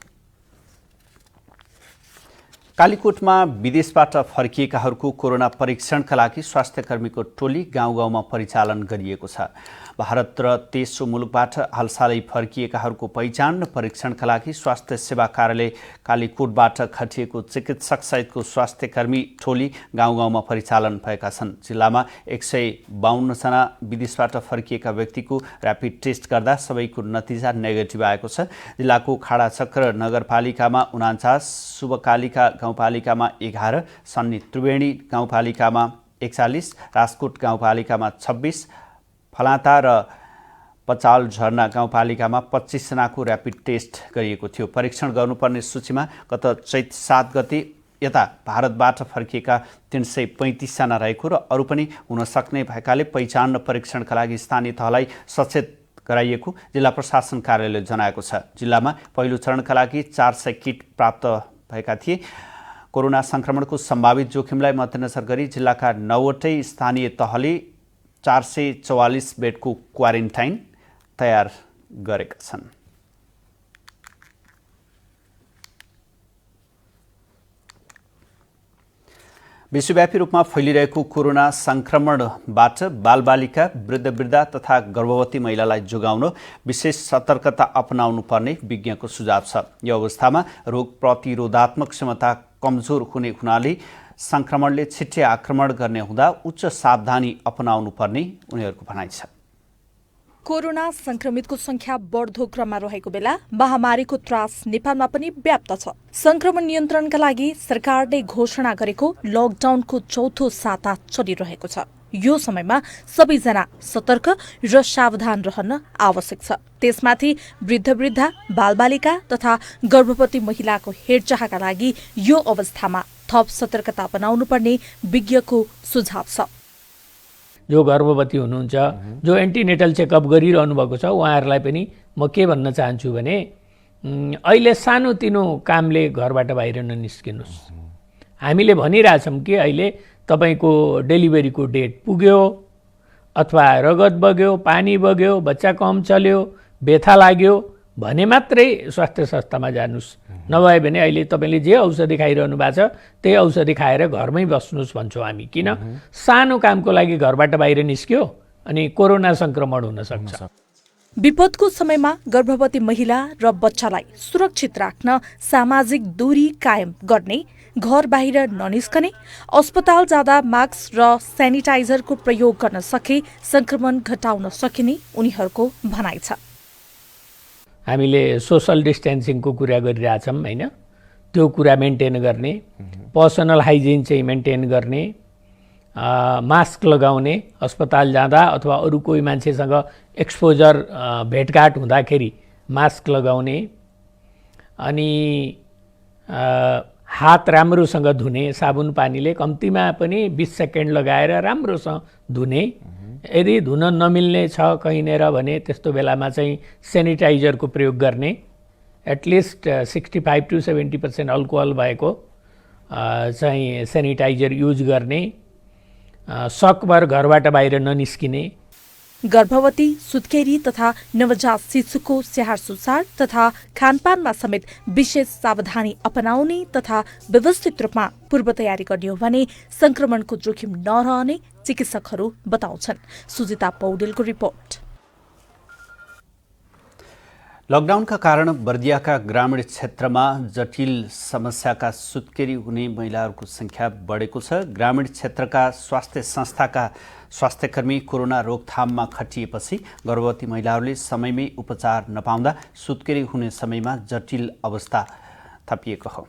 कालीकोटमा विदेशबाट फर्किएकाहरूको कोरोना परीक्षणका लागि स्वास्थ्यकर्मीको टोली गाउँ-गाउँमा परिचालन गरिएको छ। भारत र तेस्रो मुलुकबाट हालसालै फर्किएकाहरूको पहिचान र परीक्षणका लागि स्वास्थ्य सेवा कार्यालय कालीकोटबाट खटिएको चिकित्सक सहितको स्वास्थ्यकर्मी टोली गाउँ-गाउँमा परिचालन भएका छन्। जिल्लामा 152 जना विदेशबाट फर्किएका व्यक्तिको र्यापिड टेस्ट गर्दा सबैको नतिजा नेगेटिभ आएको छ। जिल्लाको खाडाचक्र नगरपालिकामा 49, शुभकालिका गाउँपालिकामा 11, सन्नी त्रिवेणी गाउँपालिकामा 41, राजकोट गाउँपालिकामा 26, फलाता र पचाल झरना गाउँपालिकामा 25 जनाको र्यापिड टेस्ट गरिएको थियो। परीक्षण गर्नुपर्ने सूचीमा गत चैत 7 गते यता भारतबाट फर्किएका 335 जना रहेको र अरू पनि हुन सक्ने भएकाले पहिचान र परीक्षणका लागि स्थानीय तहलाई सचेत गराइएको जिल्ला प्रशासन कार्यालयले जनाएको छ। जिल्लामा पहिलो चरणका लागि 400 किट प्राप्त भएका थिए। कोरोना संक्रमणको सम्भावित जोखिमलाई मध्यनजर गरी जिल्लाका 9वटै स्थानीय तहले 444 बेडको क्वारेन्टाइन तयार गरेका छन्। विश्वव्यापी रूपमा फैलिरहेको कोरोना संक्रमणबाट बालबालिका, वृद्ध तथा गर्भवती महिलालाई जोगाउन विशेष सतर्कता अपनाउनु पर्ने विज्ञको सुझाव छ। यो अवस्थामा रोग प्रतिरोधात्मक क्षमता कमजोर हुने हुनाले संक्रमणले छिट्टै आक्रमण गर्ने हुँदा उच्च सावधानी अपनाउनु पर्ने उनीहरूको भनाइ छ। कोरोना संक्रमितको संख्या बढ्दो क्रममा रहेको बेला महामारीको त्रास नेपालमा पनि व्याप्त छ। संक्रमण नियन्त्रणका लागि सरकारले घोषणा गरेको लकडाउनको चौथो साता चलिरहेको छ। यो समयमा सबैजना सतर्क र सावधान रहन आवश्यक छ। त्यसमाथि वृद्ध, बालबालिका तथा गर्भवती महिलाको हेरचाहका लागि यो अवस्थामा थप सतर्कता अपनाउनु पर्ने विज्ञको सुझाव छ। जो गर्भवती हुनुहुन्छ, जो एन्टिनेटल चेकअप गरिरहनु भएको छ, उहाँहरूलाई पनि म के भन्न चाहन्छु भने अहिले सानोतिनो कामले घरबाट बाहिर ननिस्किनुहोस्। हामीले भनिरहेछौँ कि अहिले तपाईँको डेलिभरीको डेट पुग्यो अथवा रगत बग्यो, पानी बग्यो, बच्चा कम चल्यो, बेथा लाग्यो भने मात्रै स्वास्थ्य संस्थामा जानुहोस्। नभए भने अहिले तपाईँले जे औषधि खाइरहनु भएको छ त्यही औषधि खाएर घरमै बस्नुहोस् भन्छौँ हामी। किन? सानो कामको लागि घरबाट बाहिर निस्क्यो अनि कोरोना संक्रमण हुन सक्छ। विपदको समयमा गर्भवती महिला र बच्चालाई सुरक्षित राख्न सामाजिक दूरी कायम गर्ने, घर बाहिर ननिस्कने, अस्पताल जाँदा मास्क र सेनिटाइजरको प्रयोग गर्न सके संक्रमण घटाउन सकिने उनीहरूको भनाइ छ। हामीले सोशल डिस्टेन्सिङको कुरा गरिरहेछौँ हैन, त्यो कुरा मेन्टेन गर्ने, पर्सनल हाइजिन चाहिँ मेन्टेन गर्ने, मास्क लगाउने, अस्पताल जाँदा अथवा अरू कोही मान्छेसँग एक्सपोजर भेटघाट हुँदाखेरि मास्क लगाउने, अनि हात राम्रोसँग धुने, साबुन पानीले कम्तीमा पनि 20 सेकेन्ड लगाएर राम्रोसँग धुने, यदि धुन नमिल्ने छ कहीँनिर भने त्यस्तो बेलामा चाहिँ सेनिटाइजरको प्रयोग गर्ने, एटलिस्ट 65 to 70% अल्कोहल भएको चाहिँ सेनिटाइजर युज गर्ने, सकभर घरबाट बाहिर ननिस्किने। गर्भवती, सुत्केरी तथा नवजात शिशुको स्याहार सुसार तथा खानपानमा समेत विशेष सावधानी अपनाउने तथा व्यवस्थित रूपमा पूर्व तयारी गर्ने हो भने संक्रमणको जोखिम नरहने चिकित्सकहरू बताउँछन्। सुजिता पौडेलको रिपोर्ट। लकडाउनका कारण बर्दियाका ग्रामीण क्षेत्रमा जटिल समस्याका सुत्केरी हुने महिलाहरूको संख्या बढेको छ। ग्रामीण क्षेत्रका स्वास्थ्य संस्थाका स्वास्थ्यकर्मी कोरोना रोकथाममा खटिएपछि गर्भवती महिलाहरूले समयमै उपचार नपाउँदा सुत्केरी हुने समयमा जटिल अवस्था थपिएको हो।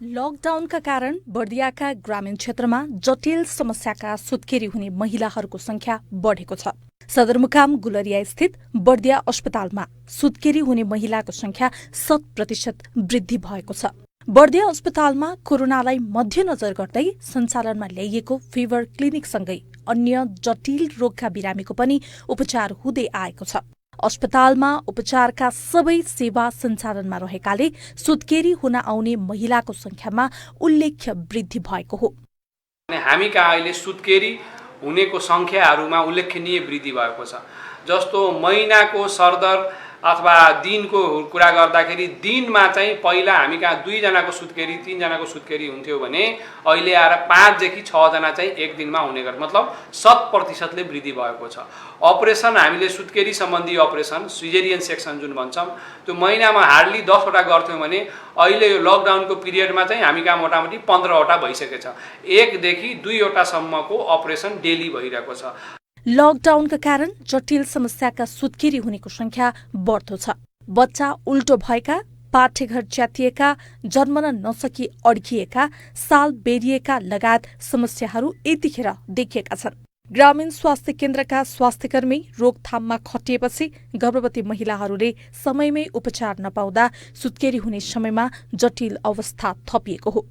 लकडाउनका कारण बर्दियाका ग्रामीण क्षेत्रमा जटिल समस्याका सुत्केरी हुने महिलाहरूको संख्या बढेको छ। सदरमुकाम गुलरिया स्थित बर्दिया अस्पतालमा सुत्केरी हुने महिलाको संख्या 100% वृद्धि भएको छ। बर्दिया अस्पतालमा कोरोनालाई मध्यनजर गर्दै सञ्चालनमा ल्याइएको फिभर क्लिनिकसँगै अन्य जटिल रोगका बिरामीको पनि उपचार हुँदै आएको छ। अस्पतालमा उपचारका सबै सेवा सञ्चालनमा रहेकाले सुत्केरी हुन आउने महिलाको संख्यामा उल्लेख्य वृद्धि भएको हो। हामी कहाँ अहिले सुत्केरी हुनेको संख्याहरूमा उल्लेखनीय वृद्धि भएको छ। जस्तो महिनाको सरदर अथवा दिनको कुरा गर्दाखेरि दिनमा चाहिँ पहिला हामी कहाँ 2 जनाको सुत्केरी 3 जनाको सुत्केरी हुन्थ्यो भने अहिले आएर 5 देखि 6 जना चाहिँ एक दिनमा हुने गर्छ, मतलब 100% वृद्धि भएको छ। अपरेसन हामीले सुत्केरी सम्बन्धी अपरेसन सिजेरियन सेक्सन जुन भन्छौँ त्यो महिनामा हार्डली 10 वटा गर्थ्यौँ भने अहिले यो लकडाउनको पिरियडमा चाहिँ हामी कहाँ मोटामोटी 15 वटा भइसकेको छ। 1 देखि 2 वटासम्मको अपरेसन डेली भइरहेको छ। लकडाउनका कारण जटिल समस्याका सुत्केरी हुनेको संख्या बढ्दो छ। बच्चा उल्टो भएका, पाठेघर च्यातिएका, जन्मन नसकी अड्किएका, साल बेरिएका लगायत समस्याहरू यतिखेर देखिएका छन्। ग्रामीण स्वास्थ्य केन्द्रका स्वास्थ्यकर्मी रोकथाममा खटिएपछि गर्भवती महिलाहरूले समयमै उपचार नपाउँदा सुत्केरी हुने समयमा जटिल अवस्था थपिएको हो।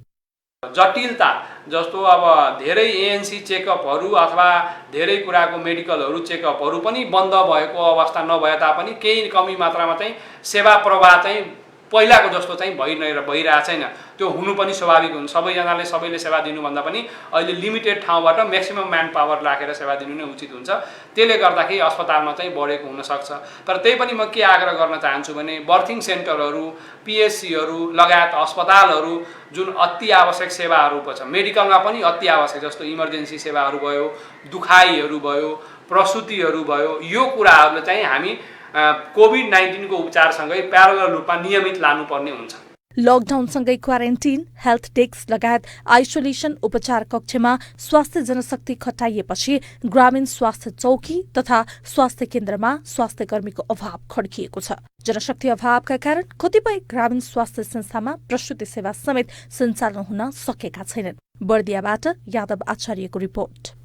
जटिलता जस्तो अब धेरै एएनसी चेकअपहरू अथवा धेरै कुराको मेडिकलहरू चेकअपहरू पनि बन्द भएको अवस्था नभए तापनि केही कमी मात्रामा चाहिँ सेवा प्रवाह चाहिँ पहिलाको जस्तो चाहिँ भइरहेको छैन। त्यो हुनु पनि स्वाभाविक हुन्छ। सबैजनाले सबैले सेवा दिनुभन्दा पनि अहिले लिमिटेड ठाउँबाट म्याक्सिमम म्यान पावर राखेर सेवा दिनु नै उचित हुन्छ। त्यसले गर्दाखेरि अस्पतालमा चाहिँ बढेको हुनसक्छ। तर त्यही पनि म के आग्रह गर्न चाहन्छु भने बर्थिङ सेन्टरहरू, पिएचसीहरू लगायत अस्पतालहरू जुन अति आवश्यक सेवाहरू छ, मेडिकलमा पनि अति आवश्यक जस्तो इमर्जेन्सी सेवाहरू भयो, दुखाइहरू भयो, प्रसुतिहरू भयो, यो कुराहरूले चाहिँ हामी कोभिड-19 को उपचारसँगै प्यारलल रूपमा नियमित लानुपर्ने हुन्छ। लकडाउनसँगै क्वारेन्टिन, हेल्थ डेस्क लगायत आइसोलेसन उपचार कक्षमा स्वास्थ्य जनशक्ति खटाइएपछि ग्रामीण स्वास्थ्य चौकी तथा स्वास्थ्य केन्द्रमा स्वास्थ्य कर्मीको अभाव खड्किएको छ। जनशक्ति अभावका कारण कतिपय ग्रामीण स्वास्थ्य संस्थामा प्रसुति सेवा समेत सञ्चालन हुन सकेका छैनन्। बर्दियाबाट यादव आचार्यको रिपोर्ट।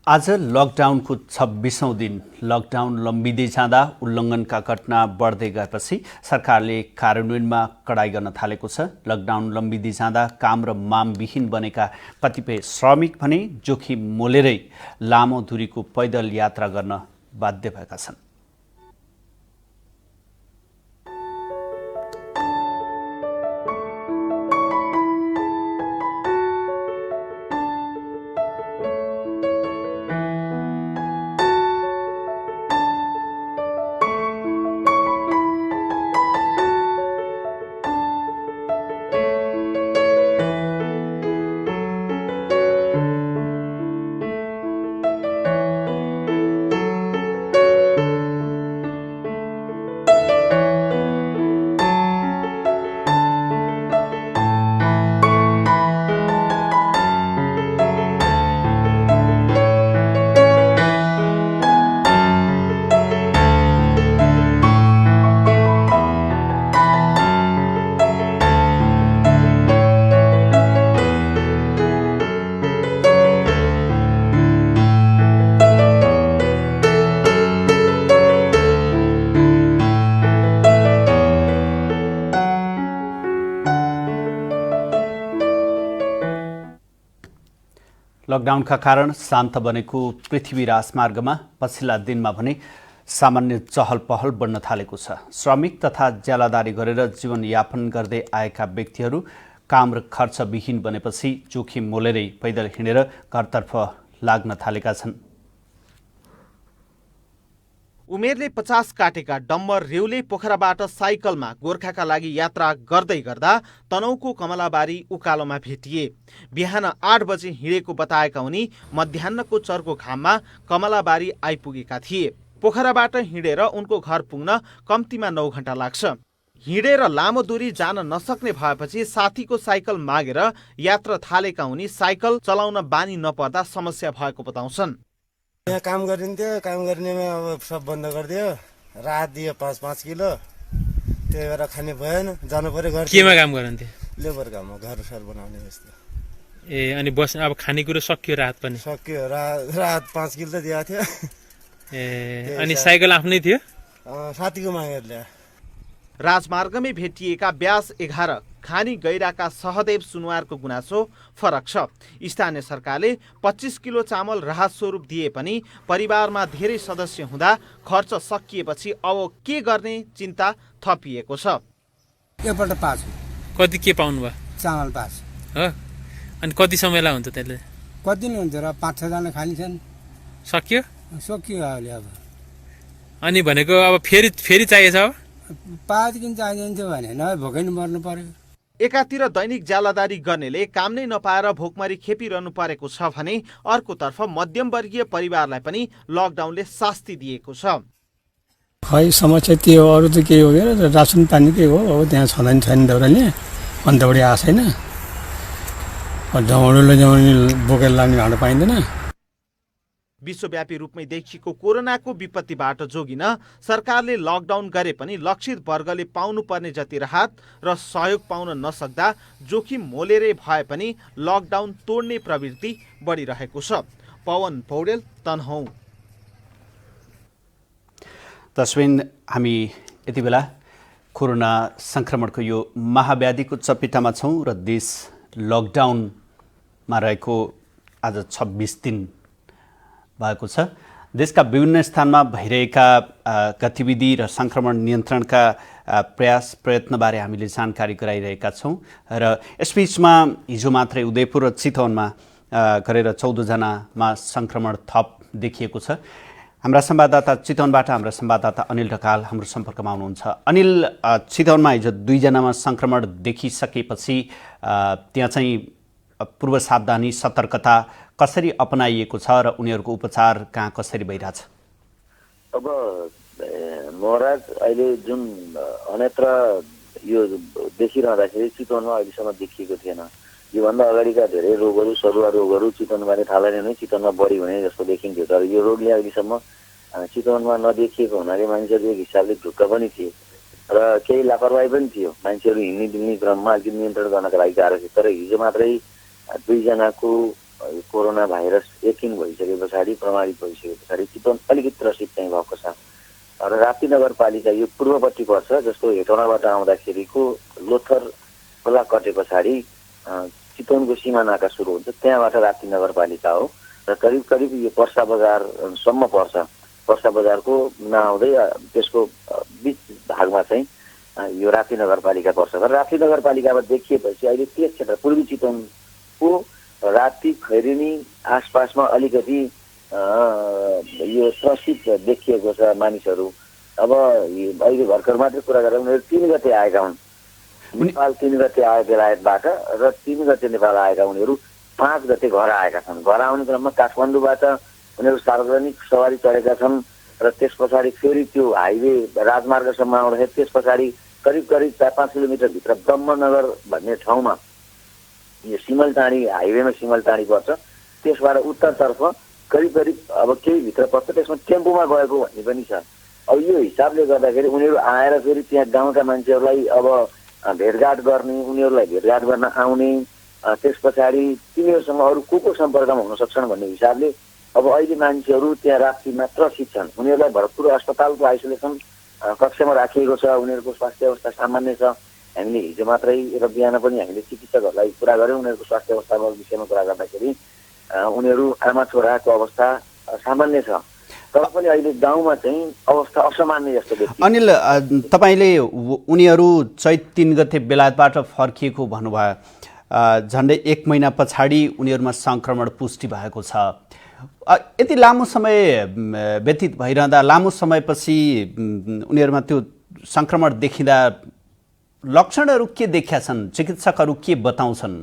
आज लकडाउनको 26औं दिन। लकडाउन लम्बिँदै जाँदा उल्लङ्घनका घटना बढ्दै गएपछि सरकारले कार्यान्वयनमा कडाई गर्न थालेको छ। लकडाउन लम्बिँदै जाँदा काम र मामविहीन बनेका कतिपय श्रमिक भने जोखिम मोलेरै लामो दूरीको पैदल यात्रा गर्न बाध्य भएका छन्। लकडाउनका कारण शान्त बनेको पृथ्वी राजमार्गमा पछिल्ला दिनमा भने सामान्य चहल पहल बढ्न थालेको छ। श्रमिक तथा ज्यालादारी गरेर जीवनयापन गर्दै आएका व्यक्तिहरू काम र खर्चविहीन बनेपछि जोखिम मोलेरै पैदल हिँडेर घरतर्फ लाग्न थालेका छन्। उमेरले 50 काटेका डम्बर रेउले पोखराबाट साइकलमा गोर्खाका लागि यात्रा गर्दै गर्दा तनहुँको कमलाबारी उकालोमा भेटिए। बिहान 8 बजे हिँडेको बताएका उनी मध्याह्नको चर्को घाममा कमलाबारी आइपुगेका थिए। पोखराबाट हिँडेर उनको घर पुग्न कम्तीमा 9 घण्टा लाग्छ। हिँडेर लामो दूरी जान नसक्ने भएपछि साथीको साइकल मागेर यात्रा थालेका उनी साइकल चलाउन बानी नपर्दा समस्या भएको बताउँछन्। यहाँ काम गरिन्थ्यो, काम गर्नेमा अब सब बन्द गरिदियो, राहत दियो 5-5 किलो, त्यही भएर खाने भएन, जानु पर्यो घर। केमा काम गर्नुहुन्थ्यो? लेबर काम हो, घर सर बनाउने जस्तो। ए अनि बस अब खानेकुरो सकियो, राहत पनि सकियो, राहत 5 किलो त दिएको थियो। ए अनि साइकल आफ्नै थियो? साथीको मागेर ल्याए। राजमार्गमै भेटिएका ब्यास 11 खानी गैराका सहदेव सुनवारको गुनासो फरक छ। स्थानीय सरकारले 25 किलो चामल राहत स्वरूप दिए पनि परिवारमा धेरै सदस्य हुँदा खर्च सकिएपछि अब के गर्ने चिन्ता थपिएको छ। एकपल्ट पास कति के पाउनु भयो? चामल पास हो। अनि कति समयलाई हुन्छ त्यसले? कति नै हुन्छ र 5-6 जना खान्छन्। सकियो? सकियो अहिले अब। अनि भनेको अब फेरि चाहिएछ अब? 5 दिन चाहिन्छ भने नभए भोकै नै मर्नु पर्यो। एकातिर दैनिक ज्यालादारी गर्नेले काम नै नपाएर भोकमरी खेपिरहनु परेको छ भने अर्कोतर्फ मध्यमवर्गीय परिवारलाई पनि लकडाउनले शास्ति दिएको छ। खै समस्या के हो, अरू त के हो, रासन पानी के हो, अब त्यहाँ छँदैन छैन दाउराले, अन्त बढी आएको छैन। जमाउनुले बोकेर लाने भाँडो पाइँदैन। विश्वव्यापी रूपमै देखिएको कोरोनाको विपत्तिबाट जोगिन सरकारले लकडाउन गरे पनि लक्षित वर्गले पाउनुपर्ने जति राहत र सहयोग पाउन नसक्दा जोखिम मोलेरै भए पनि लकडाउन तोड्ने प्रवृत्ति बढिरहेको छ। पवन पौडेल, तनहुँ। तस्बिन हामी यति बेला कोरोना संक्रमणको यो महाव्याधिको चपेटामा छौँ र देश लकडाउनमा रहेको आज 26 दिन भएको छ। देशका विभिन्न स्थानमा भइरहेका गतिविधि र संक्रमण नियन्त्रणका प्रयत्नबारे हामीले जानकारी गराइरहेका छौँ र यसबीचमा हिजो मात्रै उदयपुर र चितवनमा गरेर 14 जनामा संक्रमण थप देखिएको छ। हाम्रा संवाददाता चितवनबाट हाम्रा संवाददाता अनिल ढकाल हाम्रो सम्पर्कमा हुनुहुन्छ। अनिल, चितवनमा हिजो 2 जनामा संक्रमण देखिसकेपछि त्यहाँ चाहिँ पूर्व सावधानी सतर्कता कसरी अपनाइएको छ र उनीहरूको उपचार कहाँ कसरी भइरहेछ? अब महाराज अहिले जुन अन्यत्र यो देखिरहँदाखेरि चितवनमा अहिलेसम्म देखिएको थिएन। योभन्दा अगाडिका धेरै रोगहरू, सरुवा रोगहरू चितवनबारे थाहा लागेन नै चितवनमा बढी हुने जस्तो देखिन्थ्यो। तर यो रोगले अहिलेसम्म चितवनमा नदेखिएको हुनाले मानिसहरू एक हिसाबले ढुक्क पनि थिए र केही लापरवाही पनि थियो। मान्छेहरू हिँड्ने डुल्ने क्रममा अलिकति नियन्त्रण गर्नका लागि गाह्रो थियो। तर हिजो मात्रै 2 जनाको कोरोना भाइरस यकिन भइसके पछाडि, प्रमाणित भइसके पछाडि चितवन अलिकति त्रसित चाहिँ भएको छ। र राप्ती नगरपालिका यो पूर्वपट्टि पर्छ, जस्तो हेटौँडाबाट आउँदाखेरिको लोथर खोला कटे पछाडि चितवनको सीमा नाका सुरु हुन्छ, त्यहाँबाट राप्ती नगरपालिका हो र करिब करिब यो पर्सा बजारसम्म पर्छ। पर्सा बजारको नआउँदै त्यसको बिच भागमा चाहिँ यो राप्ती नगरपालिका पर्छ। र राप्ती नगरपालिकामा देखिएपछि अहिले त्यस क्षेत्र पूर्वी चितवनको राप्ती खैरेनी आसपासमा अलिकति यो त्रसित देखिएको छ मानिसहरू। अब अहिले भर्खर मात्रै कुरा गरेर उनीहरू 3 गते आएका हुन्। नेपाल 3 गते आए बेलायतबाट र 3 गते नेपाल आएका उनीहरू 5 गते घर आएका छन्। घर आउने क्रममा काठमाडौँबाट उनीहरू सार्वजनिक सवारी चढेका छन् र त्यस पछाडि फेरि त्यो हाइवे राजमार्गसम्म आउँदाखेरि त्यस पछाडि करिब करिब 4-5 किलोमिटरभित्र ब्रह्मनगर भन्ने ठाउँमा यो सिमलटाँडी, हाइवेमा सिमलटाँडी पर्छ, त्यसबाट उत्तरतर्फ करिब करिब अब केही भित्र पर्छ, त्यसमा टेम्पोमा गएको भन्ने पनि छ। अब यो हिसाबले गर्दाखेरि उनीहरू आएर फेरि त्यहाँ गाउँका मान्छेहरूलाई अब भेटघाट गर्ने, उनीहरूलाई भेटघाट गर्न आउने, त्यस पछाडि तिनीहरूसँग अरू को सम्पर्कमा हुन सक्छन् भन्ने हिसाबले अब अहिले मान्छेहरू त्यहाँ राप्तीमा त्रसित छन्। उनीहरूलाई भरतपुर अस्पतालको आइसोलेसन कक्षमा राखिएको छ। उनीहरूको स्वास्थ्य अवस्था सामान्य छ। हामीले हिजो मात्रै र बिहान पनि हामीले चिकित्सकहरूलाई कुरा गऱ्यौँ। उनीहरूको स्वास्थ्य अवस्थाको विषयमा कुरा गर्दाखेरि उनीहरू आमा छोराको अवस्था सामान्य छ, तर पनि अहिले गाउँमा चाहिँ अवस्था असामान्य जस्तो देखिन्छ। अनिल, तपाईँले उनीहरू चैत 3 गते बेलायतबाट फर्किएको भन्नुभयो, झन्डै 1 महिना पछाडि उनीहरूमा सङ्क्रमण पुष्टि भएको छ। यति लामो समय व्यतीत भइरहँदा, लामो समयपछि उनीहरूमा त्यो सङ्क्रमण देखिँदा लक्षणहरू के देखिया छन्? चिकित्सकहरू के बताउँछन्?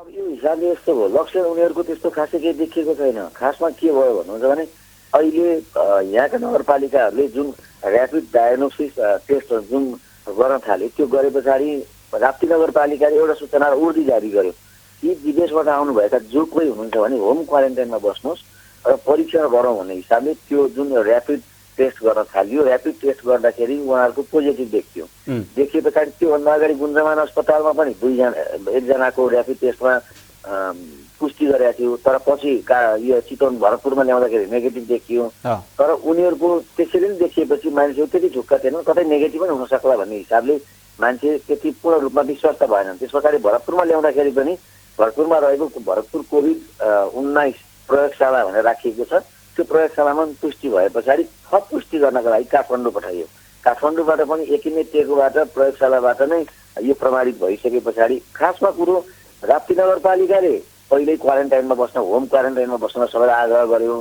अब यो हिसाबले यस्तो हो, लक्षण उनीहरूको त्यस्तो खासै केही देखिएको छैन। खासमा के भयो भन्नुहुन्छ भने अहिले यहाँका नगरपालिकाहरूले जुन ऱ्यापिड डायग्नोसिस टेस्ट जुन गर्न थाले, त्यो गरे पछाडि राप्ती नगरपालिकाले एउटा सूचना उर्दी जारी गर्यो कि विदेशबाट आउनुभएका जो कोही हुनुहुन्छ भने होम क्वारेन्टाइनमा बस्नुहोस् र परीक्षण गरौँ भन्ने हिसाबले त्यो जुन ऱ्यापिड टेस्ट गर्न थालियो। ऱ्यापिड टेस्ट गर्दाखेरि उहाँहरूको पोजिटिभ देखियो। देखिए पछाडि त्योभन्दा अगाडि गुन्जमान अस्पतालमा पनि एकजनाको ऱ्यापिड टेस्टमा पुष्टि गरेका थियो, तर पछि यो चितवन भरतपुरमा ल्याउँदाखेरि नेगेटिभ देखियो। तर उनीहरूको त्यसरी नै देखिएपछि मान्छेहरू त्यति ढुक्क थिएनन्, कतै नेगेटिभ पनि हुन सक्ला भन्ने हिसाबले मान्छे त्यति पूर्ण रूपमा विश्वास त भएनन्। त्यस पछाडि भरतपुरमा ल्याउँदाखेरि पनि भरतपुरमा रहेको भरतपुर COVID-19 प्रयोगशाला भनेर राखिएको छ। त्यो प्रयोगशालामा पुष्टि भए पछाडि थप पुष्टि गर्नको लागि काठमाडौँ पठाइयो। काठमाडौँबाट पनि एकिने टेकोबाट प्रयोगशालाबाट नै यो प्रमाणित भइसके पछाडि खासमा कुरो राप्ती नगरपालिकाले पहिल्यै क्वारेन्टाइनमा बस्न, होम क्वारेन्टाइनमा बस्न सबैलाई आग्रह गर्यो।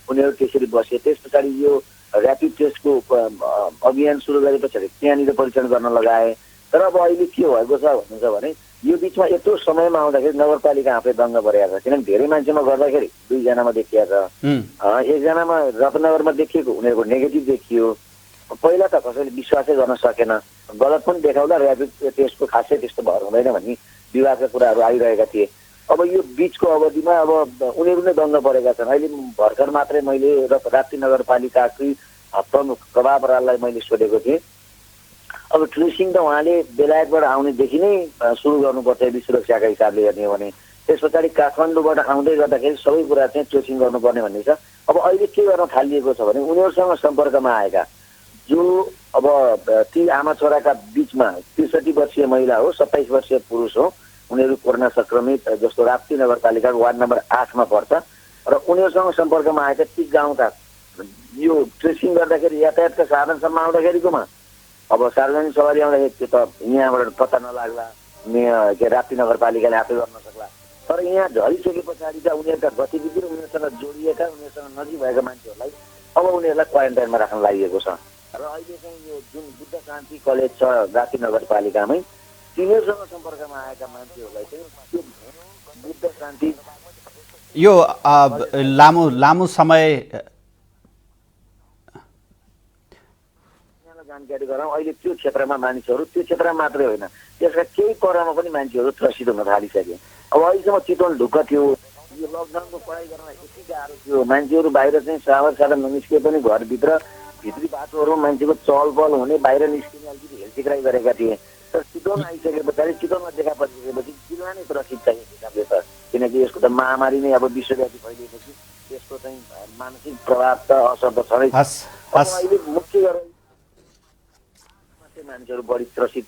उनीहरू त्यसरी बसे। त्यस पछाडि यो ऱ्यापिड टेस्टको अभियान सुरु गरे पछाडि त्यहाँनिर परीक्षण गर्न लगाए। तर अब अहिले के भएको छ भन्नुहुन्छ भने यो बिचमा यत्रो समयमा आउँदाखेरि नगरपालिका आफै दङ्ग परेको छ। किनभने धेरै मान्छेमा गर्दाखेरि 2 जनामा देखिएको छ, 1 जनामा रत्नगरमा देखिएको उनीहरूको नेगेटिभ देखियो। पहिला त कसैले विश्वासै गर्न सकेन, गलत पनि देखाउँदा ऱ्यापिड टेस्टको खासै त्यस्तो भर हुँदैन भन्ने विवादका कुराहरू आइरहेका थिए। अब यो बिचको अवधिमा अब उनीहरू नै दङ्ग परेका छन्। अहिले भर्खर मात्रै मैले राप्ती नगरपालिकाकै प्रमुख प्रभाव बराललाई मैले सोधेको थिएँ, अब ट्रेसिङ त उहाँले बेलायतबाट आउनेदेखि नै सुरु गर्नुपर्छ यदि सुरक्षाका हिसाबले हेर्ने हो भने। त्यस पछाडि काठमाडौँबाट आउँदै गर्दाखेरि सबै कुरा चाहिँ ट्रेसिङ गर्नुपर्ने भन्ने छ। अब अहिले के गर्न थालिएको छ भने उनीहरूसँग सम्पर्कमा आएका जो अब ती आमा छोराका बिचमा 63 वर्षीय महिला हो, 27 वर्षीय पुरुष हो, उनीहरू कोरोना संक्रमित जस्तो राप्ती नगरपालिकाको वार्ड नम्बर 8 मा पर्छ र उनीहरूसँग सम्पर्कमा आएका ती गाउँका यो ट्रेसिङ गर्दाखेरि यातायातका साधनसम्म आउँदाखेरिकोमा अब सार्वजनिक सवारी आउँदाखेरि त्यो त यहाँबाट पत्ता नलाग्ला, के राप्ती नगरपालिकाले आफै गर्न सक्ला। तर यहाँ झरिसके पछाडि त उनीहरूका गतिविधि र उनीहरूसँग जोडिएका, उनीहरूसँग नजिक भएका मान्छेहरूलाई अब उनीहरूलाई क्वारेन्टाइनमा राख्न लागि छ। र अहिले चाहिँ यो जुन बुद्ध शान्ति कलेज छ राप्ती नगरपालिकामै, तिनीहरूसँग सम्पर्कमा आएका मान्छेहरूलाई चाहिँ त्यो बुद्ध शान्ति यो लामो समय जानकारी गराउँ। अहिले त्यो क्षेत्रमा मानिसहरू, त्यो क्षेत्रमा मात्रै होइन त्यसका केही परमा पनि मान्छेहरू त्रसित हुन थालिसके। अब अहिलेसम्म चितवन ढुक्क थियो, यो लकडाउनको पढाइ गर्न यति गाह्रो थियो। मान्छेहरू बाहिर चाहिँ साधन ननिस्के पनि घरभित्र भित्री बाटोहरू मान्छेको चहलपहल हुने, बाहिर निस्किने अलिकति हेलचिक्राइ गरेका थिए। तर चितवन आइसके पछाडि, चितवनमा देखा परिसकेपछि जिल्ला नै सुरक्षित छ एक हिसाबले त, किनकि यसको त महामारी नै अब विश्वव्यापी फैलिएपछि त्यसको चाहिँ मानसिक प्रभाव त असर त छँदै छ। अहिले मुख्य गरेर मान्छेहरू बढी त्रसित।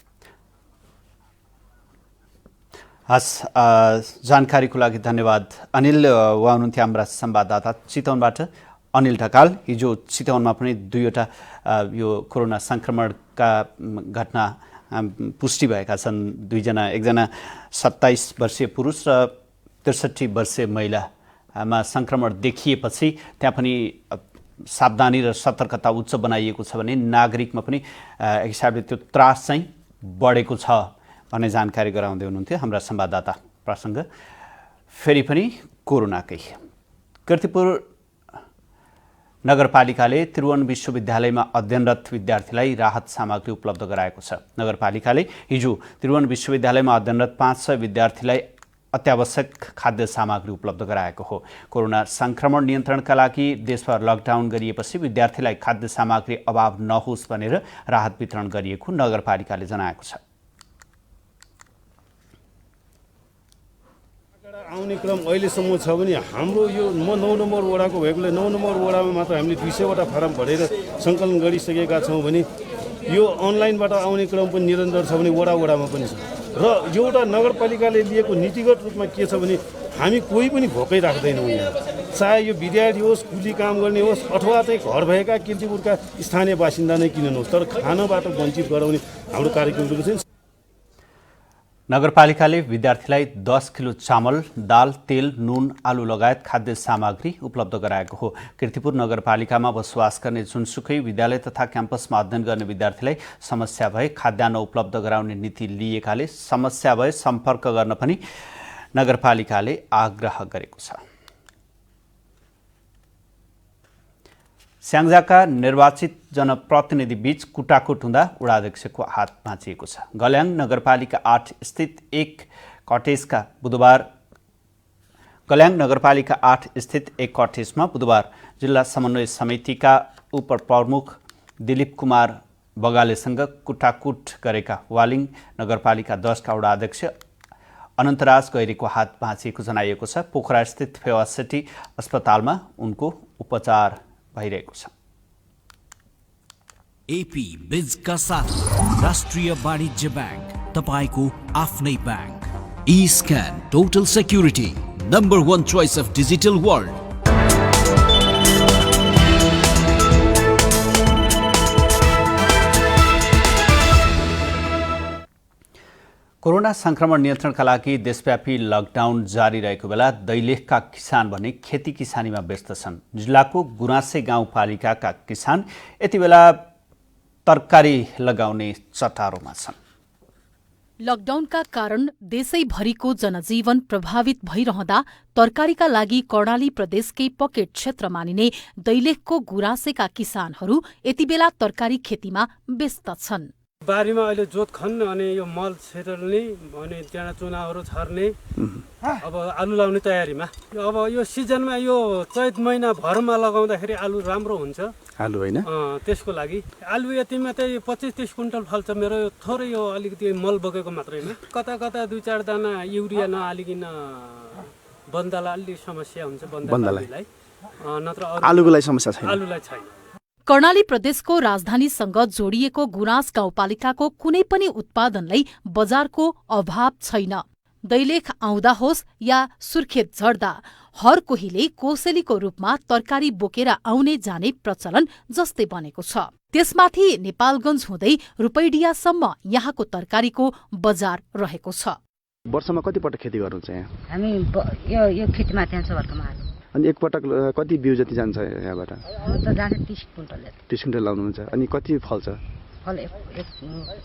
हस्, जानकारीको लागि धन्यवाद अनिल। उहाँ हुनुहुन्थ्यो हाम्रा संवाददाता चितवनबाट अनिल ढकाल। हिजो चितवनमा पनि 2वटा यो कोरोना संक्रमणका घटना पुष्टि भएका छन्। 2 जना, एकजना 27 वर्षीय पुरुष र 63 वर्षीय महिलामा संक्रमण देखिएपछि त्यहाँ पनि सावधानी र सतर्कता उच्च बनाइएको छ भने नागरिकमा पनि एक हिसाबले त्यो त्रास चाहिँ बढेको छ भन्ने जानकारी गराउँदै हुनुहुन्थ्यो हाम्रा संवाददाता। प्रसङ्ग फेरि पनि कोरोनाकै। कीर्तिपुर नगरपालिकाले त्रिभुवन विश्वविद्यालयमा अध्ययनरत विद्यार्थीलाई राहत सामग्री उपलब्ध गराएको छ। नगरपालिकाले हिजो त्रिभुवन विश्वविद्यालयमा अध्ययनरत 500 विद्यार्थीलाई अत्यावश्यक खाद्य सामग्री उपलब्ध गराएको हो। कोरोना संक्रमण नियन्त्रणका लागि देशभर लकडाउन गरिएपछि विद्यार्थीलाई खाद्य सामग्री अभाव नहोस् भनेर राहत वितरण गरिएको नगरपालिकाले जनाएको छ। आउने क्रम अहिलेसम्म छ भने हाम्रो यो म 9 नम्बर वडाको भएकोले 9 नम्बर वडामा मात्र हामीले 200वटा फारम भरेर सङ्कलन गरिसकेका छौँ भने यो अनलाइनबाट आउने क्रम पनि निरन्तर छ भने वडामा पनि छ। र एउटा नगरपालिकाले लिएको नीतिगत रूपमा के छ भने हामी कोही पनि भोकै राख्दैनौँ यहाँ, चाहे यो विद्यार्थी होस्, कुली काम गर्ने होस्, अथवा चाहिँ घर भएका किर्तिपुरका स्थानीय बासिन्दा नै किन नहोस्, तर खानबाट वञ्चित गराउने हाम्रो कार्यक्रमहरू चाहिँ। नगरपालिकाले विद्यार्थीलाई 10 किलो चामल, दाल, तेल, नुन, आलु लगायत खाद्य सामग्री उपलब्ध गराएको हो। किर्तिपुर नगरपालिकामा बसोबास गर्ने जुनसुकै विद्यालय तथा क्याम्पसमा अध्ययन गर्ने विद्यार्थीलाई समस्या भए खाद्यान्न उपलब्ध गराउने नीति लिएकाले समस्या भए सम्पर्क गर्न पनि नगरपालिकाले आग्रह गरेको छ। स्याङ्जाका निर्वाचित जनप्रतिनिधि बीच कुटाकुट हुँदा वडाध्यक्षको हात भाँचिएको छ। गल्याङ नगरपालिका 8 स्थित एक कटेजमा बुधबार जिल्ला समन्वय समितिका उपप्रमुख दिलीप कुमार बगालेसँग कुटाकुट गरेका वालिङ नगरपालिका 10 का वडाध्यक्ष अनन्तराज गैरीको हात भाँचिएको जनाइएको छ। पोखरा स्थित फेवा सिटी अस्पतालमा उनको उपचार भइरहेको छ। एपी बिजका साथ राष्ट्रिय वाणिज्य बैंक, तपाईको आफ्नै bank. EScan total security, number 1 choice of digital world. Corona संक्रमण नियन्त्रणका लागि देशव्यापी लकडाउन जारी रहेको बेला दैलेखका किसान भने खेती किसानीमा व्यस्त छन्। जिल्लाको गुराँसे गाउँपालिकाका किसान यति बेला तरकारी लगाउने चटारोमा छन्। लकडाउनका कारण देशैभरिको जनजीवन प्रभावित भइरहँदा तरकारीका लागि कर्णाली प्रदेशकै पकेट क्षेत्र मानिने दैलेखको गुराँसेका किसानहरू यति बेला तरकारी खेतीमा व्यस्त छन्। बारीमा अहिले जोत खन्ने अनि यो मल छेर्ने अनि त्यहाँ चुनाहरू छर्ने, अब आलु लाउने तयारीमा। अब यो सिजनमा यो चैत महिना भरमा लगाउँदाखेरि आलु राम्रो हुन्छ। आलु होइन त्यसको लागि आलु यतिमा चाहिँ 25-30 कुइन्टल फल्छ मेरो। यो थोरै यो अलिकति मल बोकेको मात्रैमा कता कता 2-4 दाना युरिया नहालिकन बन्दालाई अलि समस्या हुन्छ। बन्दालाई नत्र आलुको लागि समस्या छैन। आलुलाई छैन। कर्णाली प्रदेशको राजधानीसँग जोडिएको गुराँस गाउँपालिकाको कुनै पनि उत्पादनलाई बजारको अभाव छैन। दैलेख आउँदा होस् या सुर्खेत झर्दा हर कोहीले कोसेलीको रूपमा तरकारी बोकेर आउने जाने प्रचलन जस्तै बनेको छ। त्यसमाथि नेपालगञ्ज हुँदै रूपैडियासम्म यहाँको तरकारीको बजार रहेको छ। वर्षमा कति पटक खेती गर्नुहुन्छ यहाँ? हामी यो खेतीमा त्यहाँ वर्षमा अनि एकपटक कति बिउ जति जान्छ यहाँबाट? त जान्छ 30 कुइन्टल। 30 कुइन्टल लाउनुहुन्छ अनि कति फल्छ? फल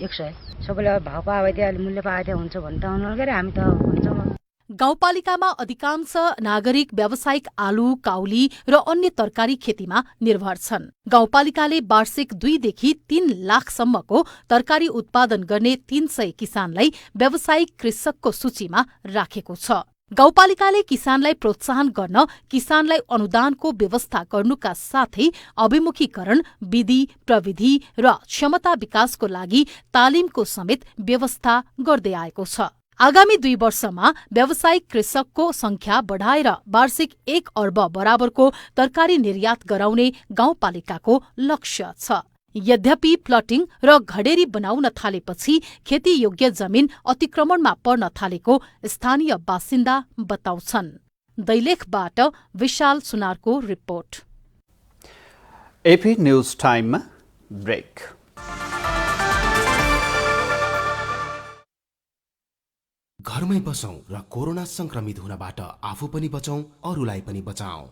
100। सबैले भाव पाए अलि मूल्य पाए हुन्छ भन्दा हामी त भन्छौँ। गाउँपालिकामा अधिकांश नागरिक व्यावसायिक आलु, काउली र अन्य तरकारी खेतीमा निर्भर छन्। गाउँपालिकाले वार्षिक 2 देखि 3 लाखसम्मको तरकारी उत्पादन गर्ने 300 किसानलाई व्यावसायिक कृषकको सूचीमा राखेको छ। गाउँपालिकाले किसानलाई प्रोत्साहन गर्न किसानलाई अनुदानको व्यवस्था गर्नुका साथै अभिमुखीकरण, विधि, प्रविधि र क्षमता विकासको लागि तालिमको समेत व्यवस्था गर्दै आएको छ। आगामी 2 वर्षमा व्यावसायिक कृषकको संख्या बढाएर वार्षिक 1 अर्ब बराबरको तरकारी निर्यात गराउने गाउँपालिकाको लक्ष्य छ। यद्यपि प्लटिङ र घडेरी बनाउन थालेपछि खेतीयोग्य जमिन अतिक्रमणमा पर्न थालेको स्थानीय बासिन्दा बताउँछन्। दैलेखबाट विशाल सुनारको रिपोर्ट। एपी न्यूज टाइममा ब्रेक। घरमै बसौं र कोरोना संक्रमित हुनबाट आफू पनि बचौं, अरूलाई पनि बचाऊ।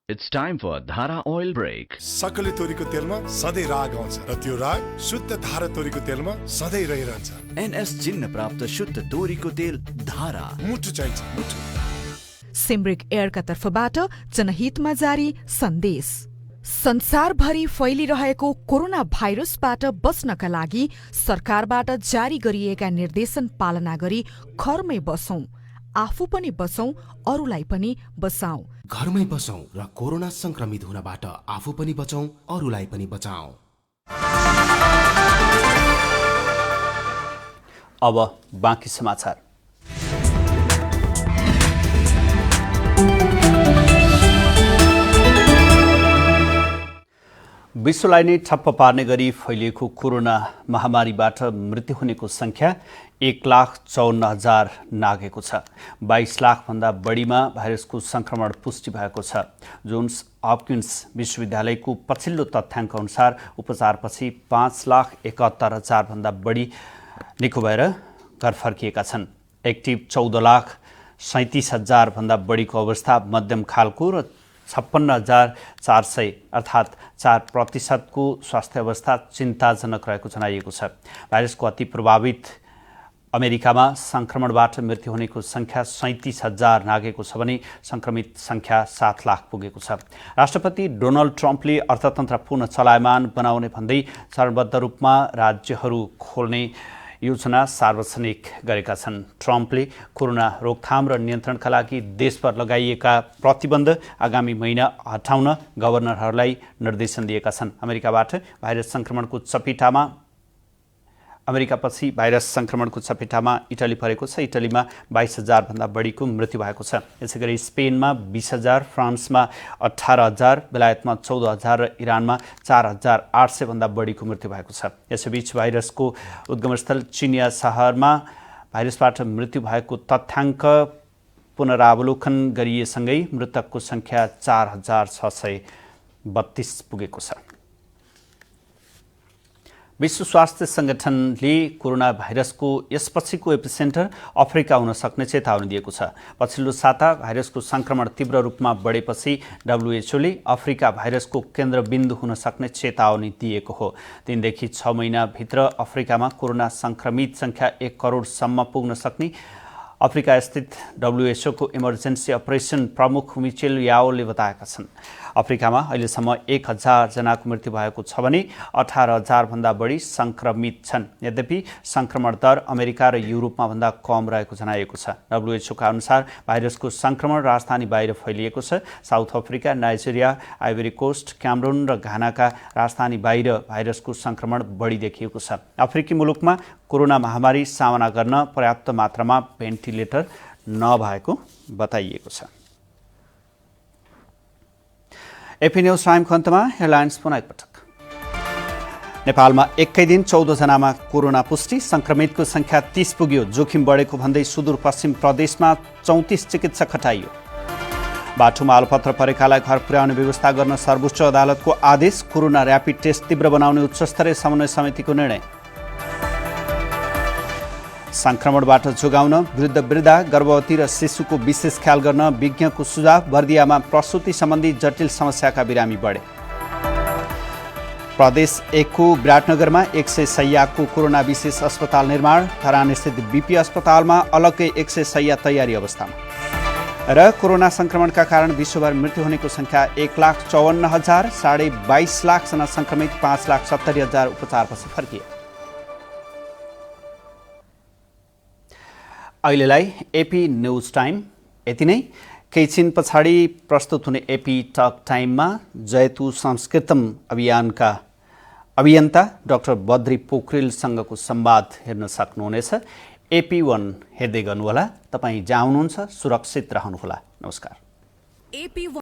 It's time for Dhara Oil Break. सकले तोरीको तेलमा सधैँ राग आउँछ र त्यो राग शुद्ध धारा तोरीको तेलमा सधैँ रहिरहन्छ। NS चिन्ह प्राप्त शुद्ध तोरीको तेल धारा। मुटु चाहिन्छ मुटु। सिमरिक एयरका तर्फबाट जनहितमा जारी सन्देश। संसारभरि फैलिरहेको कोरोना भाइरसबाट बच्नका लागि सरकारबाट जारी गरिएका निर्देशन पालना गरी घरमै बसौं, आफू पनि बसौं, अरूलाई पनि बचाऊ। घरमै बसौं र कोरोना संक्रमित हुनबाट आफू पनि बचौं, अरूलाई पनि बचाऊ। अब बाँकी समाचार। विश्वलाई नै ठप्प पार्ने गरी फैलिएको कोरोना महामारीबाट मृत्यु हुनेको संख्या 1,54,000 नाघेको छ। 22 लाखभन्दा बढीमा भाइरसको संक्रमण पुष्टि भएको छ। जोन्स हपकिन्स विश्वविद्यालयको पछिल्लो तथ्याङ्क अनुसार उपचारपछि 5,71,000 भन्दा बढी निको भएर घर फर्किएका छन्। एक्टिभ 14,37,000 भन्दा बढीको अवस्था मध्यम खालको र 56,400 अर्थात् 4% को स्वास्थ्य अवस्था चिन्ताजनक रहेको जनाइएको छ। भाइरसको अति प्रभावित अमेरिकामा संक्रमणबाट मृत्यु हुनेको संख्या 37,000 नागेको छ भने संक्रमित संख्या 7 लाख पुगेको छ। राष्ट्रपति डोनाल्ड ट्रम्पले अर्थतन्त्र पुनः चलायमान बनाउने भन्दै चरणबद्ध रूपमा राज्यहरू खोल्ने योजना सार्वजनिक गरेका छन्। ट्रम्पले कोरोना रोकथाम र नियन्त्रणका लागि देशभर लगाइएका प्रतिबन्ध आगामी महिना हटाउन गभर्नरहरूलाई निर्देशन दिएका छन्। अमेरिकापछि भाइरस संक्रमणको चपेटामा इटली परेको छ। इटलीमा 22,000 भन्दा बढीको मृत्यु भएको छ। यसैगरी स्पेनमा 20,000, फ्रान्समा 18,000, बेलायतमा 14,000 र इरानमा 4,800 भन्दा बढीको मृत्यु भएको छ। यसैबीच भाइरसको उद्गमस्थल चिनिया शहरमा भाइरसबाट मृत्यु भएको तथ्याङ्क पुनरावलोकन गरिएसँगै मृतकको संख्या 4,632 पुगेको छ। विश्व स्वास्थ्य संगठनले कोरोना भाइरसको यसपछिको एपिसेन्टर अफ्रिका हुन सक्ने चेतावनी दिएको छ। पछिल्लो साता भाइरसको संक्रमण तीव्र रूपमा बढेपछि WHOले अफ्रिका भाइरसको केन्द्रबिन्दु हुन सक्ने चेतावनी दिएको हो। 3 देखि 6 महिनाभित्र अफ्रिकामा कोरोना संक्रमित संख्या 1 करोडसम्म पुग्न सक्ने अफ्रिका स्थित WHO को इमर्जेन्सी अपरेसन प्रमुख मिचेल याओले बताएका छन्। अफ्रिकामा अहिलेसम्म 1,000 जनाको मृत्यु भएको छ भने 18,000 भन्दा बढी संक्रमित छन्। यद्यपि संक्रमण दर अमेरिका र युरोपमा भन्दा कम रहेको जनाइएको छ। WHO का अनुसार भाइरसको संक्रमण राजधानी बाहिर फैलिएको छ। South Africa, Nigeria, Ivory Coast, Cameroon र घानाका राजधानी बाहिर भाइरसको संक्रमण बढी देखिएको छ। अफ्रिकी मुलुकमा कोरोना महामारी सामना गर्न पर्याप्त मात्रामा भेन्टिलेटर नभएको बताइएको छ। एपी न्यूज टाइमको अन्तमा हेडलाइन्स पुनः एकपटक। नेपालमा एकै दिन 14 जनामा कोरोना पुष्टि, संक्रमितको संख्या 30 पुग्यो। जोखिम बढेको भन्दै सुदूरपश्चिम प्रदेशमा 34 चिकित्सक हटाइयो। बाटोमा आलपत्र परेकालाई घर पुर्याउने व्यवस्था गर्न सर्वोच्च अदालतको आदेश। कोरोना र्यापिड टेस्ट तीव्र बनाउने उच्चस्तरीय समन्वय समितिको निर्णय। संक्रमणबाट जोगाउन वृद्ध गर्भवती र शिशुको विशेष ख्याल गर्न विज्ञको सुझाव। बर्दियामा प्रसुति सम्बन्धी जटिल समस्याका बिरामी बढे। प्रदेश 1 को विराटनगरमा 100 शय्याको कोरोना विशेष अस्पताल निर्माण। धरान स्थित बीपी अस्पतालमा अलग्गै 100 शय्या तयारी अवस्थामा। र कोरोना संक्रमणका कारण विश्वभर मृत्यु हुनेको संख्या 1,54,000, 22.5 लाख जना संक्रमित, 5,70,000 उपचारपछि फर्किए। अहिलेलाई एपी न्यूज टाइम यति नै। केही छिन पछाडि प्रस्तुत हुने एपी टक टाइममा जयतु संस्कृतम अभियानका अभियन्ता डाक्टर बद्री पोखरेलसँगको संवाद हेर्न सक्नुहुनेछ। AP1 हेर्दै गर्नुहोला। तपाईँ जहाँ हुनुहुन्छ सुरक्षित रहनुहोला। नमस्कार।